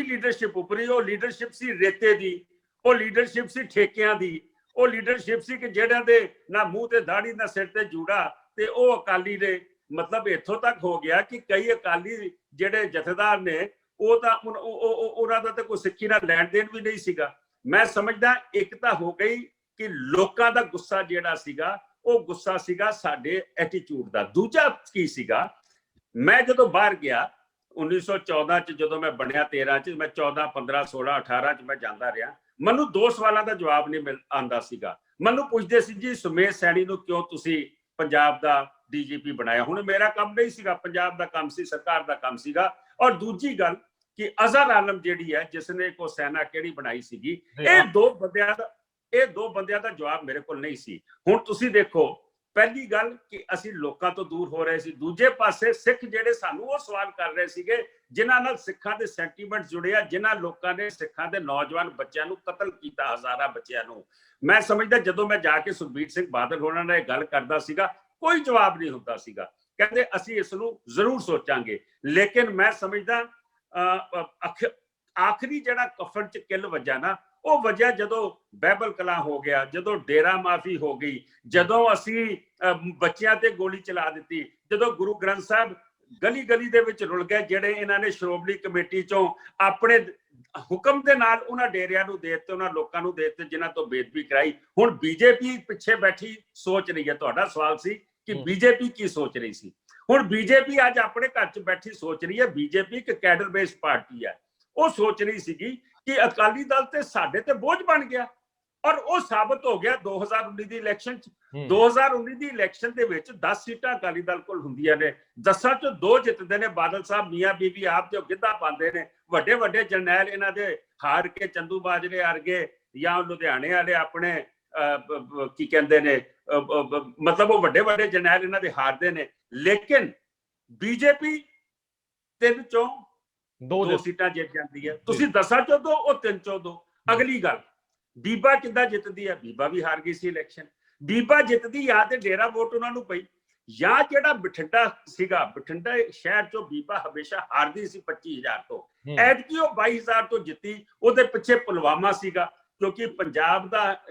[SPEAKER 2] ਲੀਡਰਸ਼ਿਪ ਉੱਪਰੀ, ਉਹ ਲੀਡਰਸ਼ਿਪ ਸੀ ਰੇਤੇ ਦੀ, ਉਹ ਲੀਡਰਸ਼ਿਪ ਸੀ ਠੇਕਿਆਂ ਦੀ, ਉਹ ਲੀਡਰਸ਼ਿਪ ਸੀ ਕਿ ਜਿਹੜਿਆਂ ਦੇ ਨਾ ਮੂੰਹ ਤੇ ਦਾੜੀ ਨਾ ਸਿਰ ਤੇ ਜੂੜਾ, ਤੇ ਉਹ ਅਕਾਲੀ ਦੇ ਮਤਲਬ ਇੱਥੋਂ ਤੱਕ ਹੋ ਗਿਆ ਕਿ ਕਈ ਅਕਾਲੀ ਜਿਹੜੇ ਜਥੇਦਾਰ ਨੇ ਉਹ ਤਾਂ ਉਹਨਾਂ ਦਾ ਤਾਂ ਕੋਈ ਸਿੱਖੀ ਨਾਲ ਲੈਣ ਦੇਣ ਵੀ ਨਹੀਂ ਸੀਗਾ। ਮੈਂ ਸਮਝਦਾ ਇੱਕ ਤਾਂ ਹੋ ਗਈ ਕਿ ਲੋਕਾਂ ਦਾ ਗੁੱਸਾ ਜਿਹੜਾ ਸੀਗਾ ਉਹ ਗੁੱਸਾ ਸੀਗਾ ਸਾਡੇ ਐਟੀਟਿਊਡ ਦਾ। ਦੂਜਾ ਕੀ ਸੀਗਾ, ਮੈਂ ਜਦੋਂ ਬਾਹਰ ਗਿਆ 1914 ਚ, ਜਦੋਂ ਮੈਂ ਬਣਿਆ 13 ਚ, ਮੈਂ 14, 15, 16, 18 ਚ ਮੈਂ ਜਾਂਦਾ ਰਿਹਾ। ਮੈਨੂੰ 2 ਸਵਾਲਾਂ ਦਾ ਜਵਾਬ ਨਹੀਂ ਆਉਂਦਾ ਸੀਗਾ। ਮੈਨੂੰ ਪੁੱਛਦੇ ਸੀ ਜੀ ਸੁਮੇਸ਼ ਸੈਣੀ ਨੂੰ ਕਿਉਂ ਤੁਸੀਂ ਪੰਜਾਬ ਦਾ ਡੀਜੀਪੀ ਬਣਾਇਆ? ਹੁਣ ਮੇਰਾ ਕੰਮ ਨਹੀਂ ਸੀਗਾ, ਪੰਜਾਬ ਦਾ ਕੰਮ ਸੀ, ਸਰਕਾਰ ਦਾ ਕੰਮ ਸੀਗਾ। ਔਰ ਦੂਜੀ ਗੱਲ ਕਿ ਅਜ਼ਹਰ ਆਲਮ ਜਿਹੜੀ ਹੈ ਜਿਸਨੇ ਕੋ ਸੈਨਾ ਕਿਹੜੀ ਬਣਾਈ ਸੀਗੀ, ਇਹ ਦੋ ਬੰਦਿਆਂ ਦਾ ਜਵਾਬ ਮੇਰੇ ਕੋਲ ਨਹੀਂ ਸੀ। ਹੁਣ ਤੁਸੀਂ ਦੇਖੋ, ਪਹਿਲੀ ਗੱਲ ਕਿ ਅਸੀਂ ਲੋਕਾਂ ਤੋਂ ਦੂਰ ਹੋ ਰਹੇ ਸੀ, ਦੂਜੇ ਪਾਸੇ ਸਿੱਖ ਜਿਹੜੇ ਸਾਨੂੰ ਉਹ ਸਵਾਲ ਕਰ ਰਹੇ ਸੀਗੇ ਜਿਨ੍ਹਾਂ ਨਾਲ ਸਿੱਖਾਂ ਦੇ ਸੈਂਟੀਮੈਂਟ ਜੁੜੇ ਆ, ਜਿਨ੍ਹਾਂ ਲੋਕਾਂ ਨੇ ਸਿੱਖਾਂ ਦੇ ਨੌਜਵਾਨ ਬੱਚਿਆਂ ਨੂੰ ਕਤਲ ਕੀਤਾ, ਹਜ਼ਾਰਾਂ ਬੱਚਿਆਂ ਨੂੰ। ਮੈਂ ਸਮਝਦਾ ਜਦੋਂ ਮੈਂ ਜਾ ਕੇ ਸੁਖਬੀਰ ਸਿੰਘ ਬਾਦਲ ਹੋਣਾ ਨਾਲ ਇਹ ਗੱਲ ਕਰਦਾ ਸੀਗਾ, ਕੋਈ ਜਵਾਬ ਨਹੀਂ ਹੁੰਦਾ ਸੀਗਾ। ਕਹਿੰਦੇ ਅਸੀਂ ਇਸ ਨੂੰ ਜ਼ਰੂਰ ਸੋਚਾਂਗੇ। ਲੇਕਿਨ ਮੈਂ ਸਮਝਦਾ ਆਖਰੀ ਜਿਹੜਾ ਕਫਨ ਚ ਕਿੱਲ ਵੱਜਾ ਨਾ, ਉਹ ਵਜ੍ਹਾ ਜਦੋਂ ਬਹਿਬਲ ਕਲਾਂ ਹੋ ਗਿਆ, ਜਦੋਂ ਡੇਰਾ ਮਾਫੀ ਹੋ ਗਈ, ਜਦੋਂ ਅਸੀਂ ਬੱਚਿਆਂ ਤੇ ਗੋਲੀ ਚਲਾ ਦਿੱਤੀ, ਜਦੋਂ ਗੁਰੂ ਗ੍ਰੰਥ ਸਾਹਿਬ ਗਲੀ ਦੇ ਵਿੱਚ ਰੁਲ ਗਏ, ਜਿਹੜੇ ਇਹਨਾਂ ਨੇ ਸ਼੍ਰੋਮਣੀ ਕਮੇਟੀ ਚੋਂ ਆਪਣੇ ਹੁਕਮ ਦੇ ਨਾਲ ਉਹਨਾਂ ਡੇਰਿਆਂ ਨੂੰ ਦੇ ਦਿੱਤੇ, ਉਹਨਾਂ ਲੋਕਾਂ ਨੂੰ ਦੇ ਦਿੱਤੇ ਜਿਨ੍ਹਾਂ ਤੋਂ ਬੇਦਬੀ ਕਰਾਈ। ਹੁਣ ਬੀਜੇਪੀ ਪਿੱਛੇ ਬੈਠੀ ਸੋਚ ਰਹੀ ਹੈ। ਤੁਹਾਡਾ ਸਵਾਲ ਸੀ ਕਿ ਬੀਜੇਪੀ ਕੀ ਸੋਚ ਰਹੀ ਸੀ। ਹੁਣ ਬੀਜੇਪੀ ਅੱਜ ਆਪਣੇ ਘਰ 'ਚ ਬੈਠੀ ਸੋਚ ਰਹੀ ਹੈ। ਬੀਜੇਪੀ ਇੱਕ ਕੈਡਰ ਬੇਸਡ ਪਾਰਟੀ ਹੈ। ਉਹ ਸੋਚ ਰਹੀ ਸੀਗੀ ਕਿ ਅਕਾਲੀ ਦਲ ਤੇ ਸਾਡੇ ਤੇ ਬੋਝ ਬਣ ਗਿਆ, ਔਰ ਉਹ ਸਾਬਤ ਹੋ ਗਿਆ 2019 ਦੀ ਇਲੈਕਸ਼ਨ 'ਚ। 2019 ਦੀ ਇਲੈਕਸ਼ਨ ਦੇ ਵਿੱਚ 10 ਸੀਟਾਂ ਅਕਾਲੀ ਦਲ ਕੋਲ ਹੁੰਦੀਆਂ ਨੇ, 10 ਚੋਂ 2 ਜਿੱਤਦੇ ਨੇ ਬਾਦਲ ਸਾਹਿਬ, ਮੀਆਂ ਬੀਬੀ ਆਪ ਜੋ ਗਿੱਧਾ ਪਾਉਂਦੇ ਨੇ, ਵੱਡੇ ਜਰਨੈਲ ਇਹਨਾਂ ਦੇ ਹਾਰ ਕੇ, ਚੰਦੂ ਬਾਜਰੇ ਵਰਗੇ ਜਾਂ ਲੁਧਿਆਣੇ ਵਾਲੇ ਆਪਣੇ ਕੀ ਕਹਿੰਦੇ ਨੇ, ਮਤਲਬ ਉਹ ਵੱਡੇ ਜਰਨੈਲ ਇਹਨਾਂ ਦੇ ਹਾਰਦੇ ਨੇ। ਲੇਕਿਨ ਬੀਜੇਪੀ 3 ਚੋਂ 2 ਸੀਟਾਂ ਜਿੱਤ ਜਾਂਦੀ ਹੈ। ਤੁਸੀਂ 10 ਚੋਂ 2, ਉਹ 3 ਚੋਂ 2। ਅਗਲੀ ਗੱਲ, ਬੀਬਾ ਕਿੱਦਾਂ ਜਿੱਤਦੀ ਹੈ? ਬੀਬਾ ਵੀ ਹਾਰ ਗਈ ਸੀ ਇਲੈਕਸ਼ਨ। ਬੀਬਾ ਜਿੱਤਦੀ ਜਾਂ ਤੇ ਡੇਰਾ ਵੋਟ ਉਹਨਾਂ ਨੂੰ ਪਈ, ਜਾਂ ਜਿਹੜਾ ਬਠਿੰਡਾ ਸੀਗਾ, ਬਠਿੰਡਾ ਸ਼ਹਿਰ ਚੋਂ ਬੀਬਾ ਹਮੇਸ਼ਾ ਹਾਰਦੀ ਸੀ 25,000 ਤੋਂ, ਐਤਕੀ ਉਹ 22,000 ਤੋਂ ਜਿੱਤੀ। ਉਹਦੇ ਪਿੱਛੇ ਪੁਲਵਾਮਾ ਸੀਗਾ, ਕਿਉਂਕਿ ਪੰਜਾਬ ਦਾ,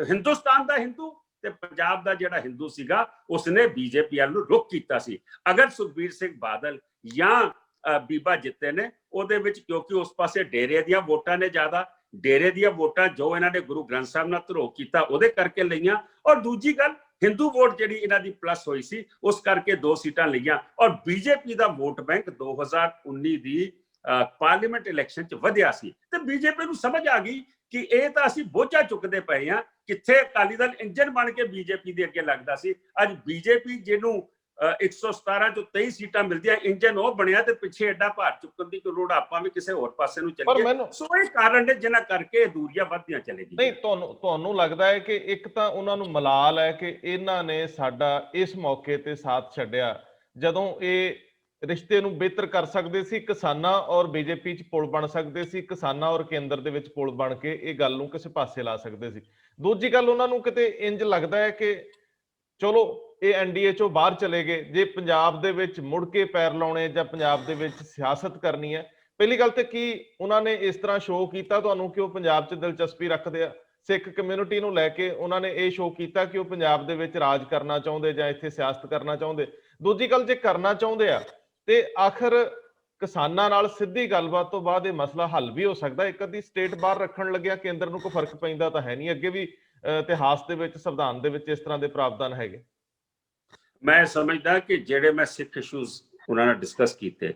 [SPEAKER 2] ਹਿੰਦੁਸਤਾਨ ਦਾ ਹਿੰਦੂ ਤੇ ਪੰਜਾਬ ਦਾ ਜਿਹੜਾ ਹਿੰਦੂ ਸੀਗਾ, ਉਸਨੇ ਬੀਜੇਪੀ ਵੱਲ ਨੂੰ ਰੁਖ ਕੀਤਾ ਸੀ। ਅਗਰ ਸੁਖਬੀਰ ਸਿੰਘ ਬਾਦਲ ਜਾਂ ਬੀਬਾ ਜਿੱਤੇ ਨੇ, ਉਹਦੇ ਵਿੱਚ ਕਿਉਂਕਿ ਉਸ ਪਾਸੇ ਡੇਰੇ ਦੀਆਂ ਵੋਟਾਂ ਨੇ ਜ਼ਿਆਦਾ, ਡੇਰੇ ਦੀਆਂ ਵੋਟਾਂ ਜੋ ਇਹਨਾਂ ਨੇ ਗੁਰੂ ਗ੍ਰੰਥ ਸਾਹਿਬ ਨਾਲ ਧਰੋਹ ਕੀਤਾ ਉਹਦੇ ਕਰਕੇ ਲਈਆਂ। ਔਰ ਦੂਜੀ ਗੱਲ, ਹਿੰਦੂ ਵੋਟ ਜਿਹੜੀ ਇਹਨਾਂ ਦੀ ਪਲੱਸ ਹੋਈ ਸੀ, ਉਸ ਕਰਕੇ 2 ਸੀਟਾਂ ਲਈਆਂ। ਔਰ ਬੀਜੇਪੀ ਦਾ ਵੋਟ ਬੈਂਕ 2019 ਦੀ ਪਾਰਲੀਮੈਂਟ ਇਲੈਕਸ਼ਨ 'ਚ ਵਧਿਆ ਸੀ, ਤੇ ਬੀਜੇਪੀ ਨੂੰ ਸਮਝ ਆ ਗਈ ਕਿ ਇਹ ਤਾਂ ਅਸੀਂ ਬੋਝਾ ਚੁੱਕਦੇ ਪਏ ਆ। ਕਿੱਥੇ ਅਕਾਲੀ ਦਲ ਇੰਜਨ ਬਣ ਕੇ ਬੀਜੇਪੀ ਦੇ ਅੱਗੇ ਲੱਗਦਾ ਸੀ, ਅੱਜ ਬੀਜੇਪੀ ਜਿਹਨੂੰ 117 ਚੋਂ 23 ਸੀਟਾਂ ਮਿਲਦੀਆਂ, ਇੰਜਨ ਉਹ ਬਣਿਆ, ਤੇ ਪਿੱਛੇ ਐਡਾ ਭਾਰ ਚੁੱਕਣ ਦੀ ਕੋਈ ਲੋੜ ਆਪਾਂ ਵੀ ਕਿਸੇ ਹੋਰ ਪਾਸੇ ਨੂੰ ਚੱਲੀਏ। ਸੋ ਇਹ ਕਾਰਨ ਨੇ ਜਿਨ੍ਹਾਂ ਕਰਕੇ ਦੂਰੀਆਂ ਵੱਧਦੀਆਂ ਚਲੇਗੀ।
[SPEAKER 1] ਨਹੀਂ, ਤੁਹਾਨੂੰ ਲੱਗਦਾ ਹੈ ਕਿ ਇੱਕ ਤਾਂ ਉਹਨਾਂ ਨੂੰ ਮਲਾਲ ਹੈ ਕਿ ਇਹਨਾਂ ਨੇ ਸਾਡਾ ਇਸ ਮੌਕੇ ਤੇ ਸਾਥ ਛੱਡਿਆ ਜਦੋਂ ਇਹ ਰਿਸ਼ਤੇ ਨੂੰ ਬਿਹਤਰ ਕਰ ਸਕਦੇ ਸੀ, ਕਿਸਾਨਾਂ ਔਰ ਬੀਜੇਪੀ 'ਚ ਪੁਲ ਬਣ ਸਕਦੇ ਸੀ, ਕਿਸਾਨਾਂ ਔਰ ਕੇਂਦਰ ਦੇ ਵਿੱਚ ਪੁਲ ਬਣ ਕੇ ਇਹ ਗੱਲ ਨੂੰ ਕਿਸੇ ਪਾਸੇ ਲਾ ਸਕਦੇ ਸੀ। ਦੂਜੀ ਗੱਲ, ਉਹਨਾਂ ਨੂੰ ਕਿਤੇ ਇੰਜ ਲੱਗਦਾ ਹੈ ਕਿ ਚਲੋ ਇਹ ਐਨਡੀਏ ਚੋਂ ਬਾਹਰ ਚਲੇ ਗਏ, ਜੇ ਪੰਜਾਬ ਦੇ ਵਿੱਚ ਮੁੜ ਕੇ ਪੈਰ ਲਾਉਣੇ ਜਾਂ ਪੰਜਾਬ ਦੇ ਵਿੱਚ ਸਿਆਸਤ ਕਰਨੀ ਹੈ, ਪਹਿਲੀ ਗੱਲ ਤੇ ਕੀ ਉਹਨਾਂ ਨੇ ਇਸ ਤਰ੍ਹਾਂ ਸ਼ੋਅ ਕੀਤਾ ਤੁਹਾਨੂੰ ਕਿ ਉਹ ਪੰਜਾਬ 'ਚ ਦਿਲਚਸਪੀ ਰੱਖਦੇ ਆ? ਸਿੱਖ ਕਮਿਊਨਿਟੀ ਨੂੰ ਲੈ ਕੇ ਉਹਨਾਂ ਨੇ ਇਹ ਸ਼ੋਅ ਕੀਤਾ ਕਿ ਉਹ ਪੰਜਾਬ ਦੇ ਵਿੱਚ ਰਾਜ ਕਰਨਾ ਚਾਹੁੰਦੇ ਜਾਂ ਇੱਥੇ ਸਿਆਸਤ ਕਰਨਾ ਚਾਹੁੰਦੇ? ਦੂਜੀ ਗੱਲ, ਜੇ ਕਰਨਾ ਚਾਹੁੰਦੇ ਆ ਤੇ ਆਖਰ ਕਿਸਾਨਾਂ ਨਾਲ ਸਿੱਧੀ ਗੱਲਬਾਤ ਤੋਂ ਬਾਅਦ ਇਹ ਮਸਲਾ ਹੱਲ ਵੀ ਹੋ ਸਕਦਾ। ਇੱਕ ਅੱਧੀ ਸਟੇਟ ਬਾਹਰ ਰੱਖਣ ਲੱਗਿਆ ਕੇਂਦਰ ਨੂੰ ਕੋਈ ਫਰਕ ਪੈਂਦਾ ਤਾਂ ਹੈ ਨਹੀਂ, ਅੱਗੇ ਵੀ ਇਤਿਹਾਸ ਦੇ ਵਿੱਚ, ਸੰਵਿਧਾਨ ਦੇ ਵਿੱਚ ਇਸ ਤਰ੍ਹਾਂ ਦੇ ਪ੍ਰਾਵਧਾਨ ਹੈਗੇ।
[SPEAKER 2] ਮੈਂ ਸਮਝਦਾ ਕਿ ਜਿਹੜੇ ਮੈਂ ਸਿੱਖ ਇਸ਼ੂਜ਼ ਉਹਨਾਂ ਨਾਲ ਡਿਸਕਸ ਕੀਤੇ,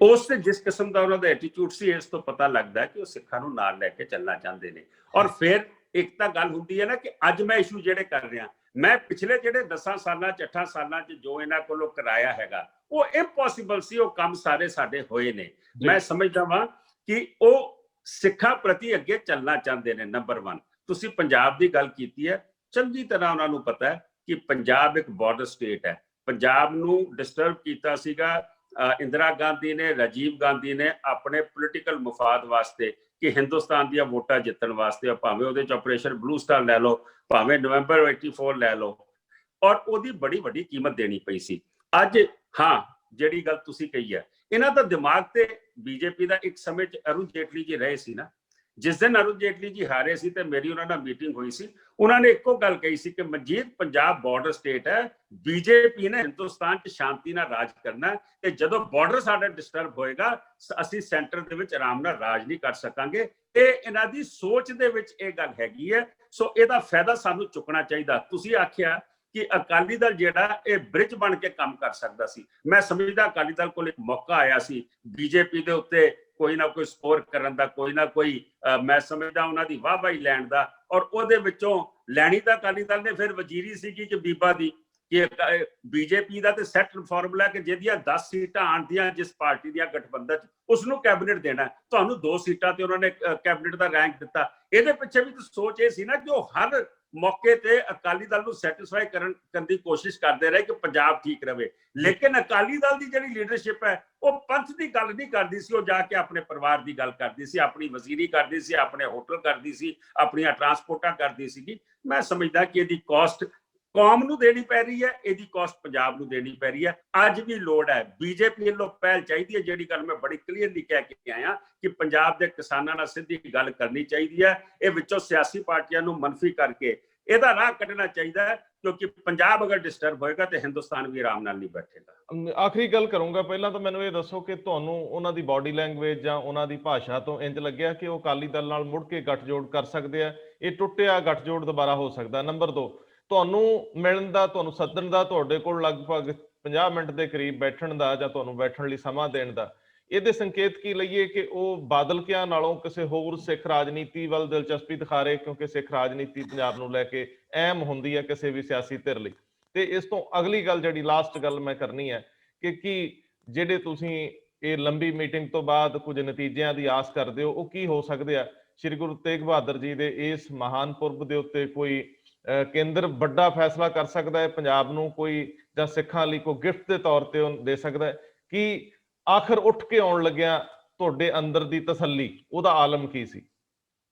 [SPEAKER 2] ਉਸ ਤੇ ਜਿਸ ਕਿਸਮ ਦਾ ਉਹਨਾਂ ਦਾ ਐਟੀਟਿਊਡ ਸੀ, ਇਸ ਤੋਂ ਪਤਾ ਲੱਗਦਾ ਕਿ ਉਹ ਸਿੱਖਾਂ ਨੂੰ ਨਾਲ ਲੈ ਕੇ ਚੱਲਣਾ ਚਾਹੁੰਦੇ ਨੇ। ਔਰ ਫਿਰ ਇੱਕ ਤਾਂ ਗੱਲ ਹੁੰਦੀ ਹੈ ਨਾ ਕਿ ਅੱਜ ਮੈਂ ਇਸ਼ੂ ਜਿਹੜੇ ਕਰ ਰਿਹਾ, ਮੈਂ ਪਿਛਲੇ ਜਿਹੜੇ 10 ਸਾਲਾਂ 'ਚ 8 ਸਾਲਾਂ 'ਚ ਜੋ ਇਹਨਾਂ ਕੋਲੋਂ ਕਰਾਇਆ ਹੈਗਾ, ਉਹ ਇੰਪੋਸੀਬਲ ਸੀ। ਉਹ ਕੰਮ ਸਾਰੇ ਸਾਡੇ ਹੋਏ ਨੇ। ਮੈਂ ਸਮਝਦਾ ਵਾਂ ਕਿ ਉਹ ਸਿੱਖਾਂ ਪ੍ਰਤੀ ਅੱਗੇ ਚੱਲਣਾ ਚਾਹੁੰਦੇ ਨੇ। ਨੰਬਰ 1, ਤੁਸੀਂ ਪੰਜਾਬ ਦੀ ਗੱਲ ਕੀਤੀ ਹੈ, ਚੰਗੀ ਤਰ੍ਹਾਂ ਉਹਨਾਂ ਨੂੰ ਪਤਾ ਹੈ ਕਿ ਪੰਜਾਬ ਇੱਕ ਬਾਰਡਰ ਸਟੇਟ ਹੈ। ਪੰਜਾਬ ਨੂੰ ਡਿਸਟਰਬ ਕੀਤਾ ਸੀਗਾ ਇੰਦਰਾ ਗਾਂਧੀ ਨੇ, ਰਾਜੀਵ ਗਾਂਧੀ ਨੇ, ਆਪਣੇ ਪੋਲੀਟੀਕਲ ਮਫਾਦ ਵਾਸਤੇ, ਕਿ ਹਿੰਦੁਸਤਾਨ ਦੀਆਂ ਵੋਟਾਂ ਜਿੱਤਣ ਵਾਸਤੇ। ਭਾਵੇਂ ਉਹਦੇ 'ਚ ਆਪਰੇਸ਼ਨ ਬਲੂ ਸਟਾਰ ਲੈ ਲਓ, ਭਾਵੇਂ ਨਵੰਬਰ 84 ਲੈ ਲਓ, ਔਰ ਉਹਦੀ ਬੜੀ ਵੱਡੀ ਕੀਮਤ ਦੇਣੀ ਪਈ ਸੀ। ਅੱਜ ਹਾਂ, ਜਿਹੜੀ ਗੱਲ ਤੁਸੀਂ ਕਹੀ ਹੈ, ਇਹਨਾਂ ਦਾ ਦਿਮਾਗ ਤੇ ਬੀਜੇਪੀ ਦਾ ਇੱਕ ਸਮੇਂ 'ਚ ਅਰੁਣ ਜੇਟਲੀ ਜੀ ਰਹੇ ਸੀ ਨਾ, ਜਿਸ ਦਿਨ ਅਰੁਣ ਜੇਟਲੀ ਜੀ ਹਾਰੇ ਸੀ ਤੇ ਮੇਰੀ ਉਹਨਾਂ ਨਾਲ ਮੀਟਿੰਗ ਹੋਈ ਸੀ, ਉਹਨਾਂ ਨੇ ਇੱਕੋ ਗੱਲ ਕਹੀ ਸੀ ਕਿ ਮਨਜੀਤ, ਪੰਜਾਬ ਬਾਰਡਰ ਸਟੇਟ ਹੈ, ਬੀਜੇਪੀ ਨੇ ਹਿੰਦੁਸਤਾਨ 'ਚ ਸ਼ਾਂਤੀ ਨਾਲ ਰਾਜ ਕਰਨਾ, ਤੇ ਜਦੋਂ ਬਾਰਡਰ ਸਾਡਾ ਡਿਸਟਰਬ ਹੋਏਗਾ, ਅਸੀਂ ਸੈਂਟਰ ਦੇ ਵਿੱਚ ਆਰਾਮ ਨਾਲ ਰਾਜ ਨਹੀਂ ਕਰ ਸਕਾਂਗੇ। ਇਹ ਇਹਨਾਂ ਦੀ ਸੋਚ ਦੇ ਵਿੱਚ ਇਹ ਗੱਲ ਹੈਗੀ ਹੈ। ਸੋ ਇਹਦਾ ਫਾਇਦਾ ਸਾਨੂੰ ਚੁੱਕਣਾ ਚਾਹੀਦਾ। ਤੁਸੀਂ ਆਖਿਆ ਕਿ ਅਕਾਲੀ ਦਲ ਜਿਹੜਾ ਇਹ ਬ੍ਰਿਜ ਬਣ ਕੇ ਕੰਮ ਕਰ ਸਕਦਾ ਸੀ। ਮੈਂ ਸਮਝਦਾ ਅਕਾਲੀ ਦਲ ਕੋਲ ਇੱਕ ਮੌਕਾ ਆਇਆ ਸੀ ਬੀਜੇਪੀ ਦੇ ਉੱਤੇ ਕੋਈ ਨਾ ਕੋਈ ਸਕੋਰ ਕਰਨ ਦਾ, ਕੋਈ ਨਾ ਕੋਈ ਮੈਂ ਸਮਝਦਾ ਉਹਨਾਂ ਦੀ ਵਾਹਵਾਹੀ ਲੈਣ ਦਾ, ਔਰ ਉਹਦੇ ਵਿੱਚੋਂ ਲੈਣੀ ਤਾਂ ਅਕਾਲੀ ਦਲ ਨੇ ਫਿਰ ਵਜ਼ੀਰੀ ਸੀਗੀ ਕਿ ਬੀਬਾ ਦੀ, ਕਿ ਬੀਜੇਪੀ ਦਾ ਤੇ ਸੈੱਟ ਫਾਰਮੂਲਾ ਕਿ ਜਿਹਦੀਆਂ 10 ਸੀਟਾਂ ਆਉਂਦੀਆਂ ਜਿਸ ਪਾਰਟੀ ਦੀਆਂ ਗਠਬੰਧਨ 'ਚ, ਉਸਨੂੰ ਕੈਬਨਿਟ ਦੇਣਾ। ਤੁਹਾਨੂੰ 2 ਸੀਟਾਂ ਤੇ ਉਹਨਾਂ ਨੇ ਕੈਬਨਿਟ ਦਾ ਰੈਂਕ ਦਿੱਤਾ। ਇਹਦੇ ਪਿੱਛੇ ਵੀ ਤਾਂ ਸੋਚ ਇਹ ਸੀ ਨਾ ਕਿ ਉਹ ਹਰ ਮੌਕੇ ਤੇ ਅਕਾਲੀ ਦਲ ਨੂੰ ਸੈਟੀਸਫਾਈ ਕਰਨ ਦੀ ਕੋਸ਼ਿਸ਼ ਕਰਦੇ ਰਹੇ ਕਿ ਪੰਜਾਬ ਠੀਕ ਰਵੇ। ਲੇਕਿਨ ਅਕਾਲੀ ਦਲ ਦੀ ਜਿਹੜੀ ਲੀਡਰਸ਼ਿਪ ਹੈ, ਉਹ ਪੰਥ ਦੀ ਗੱਲ ਨਹੀਂ ਕਰਦੀ ਸੀ, ਉਹ ਜਾ ਕੇ ਆਪਣੇ ਪਰਿਵਾਰ ਦੀ ਗੱਲ ਕਰਦੀ ਸੀ, ਆਪਣੀ ਵਜ਼ੀਰੀ ਕਰਦੀ ਸੀ, ਆਪਣੇ ਹੋਟਲ ਕਰਦੀ ਸੀ, ਆਪਣੀਆਂ ਟਰਾਂਸਪੋਰਟਾਂ ਕਰਦੀ ਸੀਗੀ। ਮੈਂ ਸਮਝਦਾ ਕਿ ਇਹਦੀ ਕਾਸਟ ਕੌਮ ਨੂੰ ਦੇਣੀ ਪੈ ਰਹੀ ਹੈ, ਇਹਦੀ ਕਾਸਟ ਪੰਜਾਬ ਨੂੰ ਦੇਣੀ ਪੈ ਰਹੀ ਹੈ। ਅੱਜ ਵੀ ਲੋੜ ਹੈ, ਬੀਜੇਪੀ ਵੱਲੋਂ ਪਹਿਲ ਚਾਹੀਦੀ ਹੈ। ਜਿਹੜੀ ਗੱਲ ਮੈਂ ਬੜੀ ਕਲੀਅਰਲੀ ਕਹਿ ਕੇ ਆਇਆ ਕਿ ਪੰਜਾਬ ਦੇ ਕਿਸਾਨਾਂ ਨਾਲ ਸਿੱਧੀ ਗੱਲ ਕਰਨੀ ਚਾਹੀਦੀ ਹੈ। ਇਹ ਵਿੱਚੋਂ ਸਿਆਸੀ ਪਾਰਟੀਆਂ ਨੂੰ ਮਨਫੀ ਕਰਕੇ ਇਹਦਾ ਰਾਹ ਕੱਢਣਾ ਚਾਹੀਦਾ ਹੈ, ਕਿਉਂਕਿ ਪੰਜਾਬ ਅਗਰ ਡਿਸਟਰਬ ਹੋਏਗਾ ਤੇ ਹਿੰਦੁਸਤਾਨ ਵੀ ਆਰਾਮ ਨਾਲ ਨਹੀਂ ਬੈਠੇਗਾ।
[SPEAKER 1] ਆਖਰੀ ਗੱਲ ਕਰੂੰਗਾ, ਪਹਿਲਾਂ ਤਾਂ ਮੈਨੂੰ ਇਹ ਦੱਸੋ ਕਿ ਤੁਹਾਨੂੰ ਉਹਨਾਂ ਦੀ ਬਾਡੀ ਲੈਂਗੁਏਜ ਜਾਂ ਉਹਨਾਂ ਦੀ ਭਾਸ਼ਾ ਤੋਂ ਇੰਜ ਲੱਗਿਆ ਕਿ ਉਹ ਅਕਾਲੀ ਦਲ ਨਾਲ ਮੁੜ ਕੇ ਗੱਠਜੋੜ ਕਰ ਸਕਦੇ ਆ, ਇਹ ਟੁੱਟਿਆ ਗੱਠਜੋੜ ਦੁਬਾਰਾ ਹੋ ਸਕਦਾ? ਨੰਬਰ 2, ਤੁਹਾਨੂੰ ਮਿਲਣ ਦਾ, ਤੁਹਾਨੂੰ ਸੱਦਣ ਦਾ, ਤੁਹਾਡੇ ਕੋਲ ਲਗਭਗ 50 ਮਿੰਟ ਦੇ ਕਰੀਬ ਬੈਠਣ ਦਾ ਜਾਂ ਤੁਹਾਨੂੰ ਬੈਠਣ ਲਈ ਸਮਾਂ ਦੇਣ ਦਾ, ਇਹਦੇ ਸੰਕੇਤ ਕੀ ਲਈਏ ਕਿ ਉਹ ਬਾਦਲ ਕਿਆਂ ਨਾਲੋਂ ਕਿਸੇ ਹੋਰ ਸਿੱਖ ਰਾਜਨੀਤੀ ਵੱਲ ਦਿਲਚਸਪੀ ਦਿਖਾ ਰਹੇ? ਕਿਉਂਕਿ ਸਿੱਖ ਰਾਜਨੀਤੀ ਪੰਜਾਬ ਨੂੰ ਲੈ ਕੇ ਅਹਿਮ ਹੁੰਦੀ ਹੈ ਕਿਸੇ ਵੀ ਸਿਆਸੀ ਧਿਰ ਲਈ। ਤੇ ਇਸ ਤੋਂ ਅਗਲੀ ਗੱਲ, ਜਿਹੜੀ ਲਾਸਟ ਗੱਲ ਮੈਂ ਕਰਨੀ ਹੈ, ਕਿ ਕੀ ਜਿਹੜੇ ਤੁਸੀਂ ਇਹ ਲੰਬੀ ਮੀਟਿੰਗ ਤੋਂ ਬਾਅਦ ਕੁਝ ਨਤੀਜਿਆਂ ਦੀ ਆਸ ਕਰਦੇ ਹੋ, ਉਹ ਕੀ ਹੋ ਸਕਦੇ ਆ? ਸ਼੍ਰੀ ਗੁਰੂ ਤੇਗ ਬਹਾਦਰ ਜੀ ਦੇ ਇਸ ਮਹਾਨ ਪੁਰਬ ਦੇ ਉੱਤੇ ਕੋਈ ਕੇਂਦਰ ਵੱਡਾ ਫੈਸਲਾ ਕਰ ਸਕਦਾ ਹੈ ਪੰਜਾਬ ਨੂੰ, ਕੋਈ ਜਾਂ ਸਿੱਖਾਂ ਲਈ ਕੋਈ ਗਿਫਟ ਦੇ ਤੌਰ ਤੇ ਉਹ ਦੇ ਸਕਦਾ ਹੈ? ਕਿ ਆਖਰ ਉੱਠ ਕੇ ਆਉਣ ਲੱਗਿਆ ਤੁਹਾਡੇ ਅੰਦਰ ਦੀ ਤਸੱਲੀ, ਉਹਦਾ ਆਲਮ ਕੀ ਸੀ?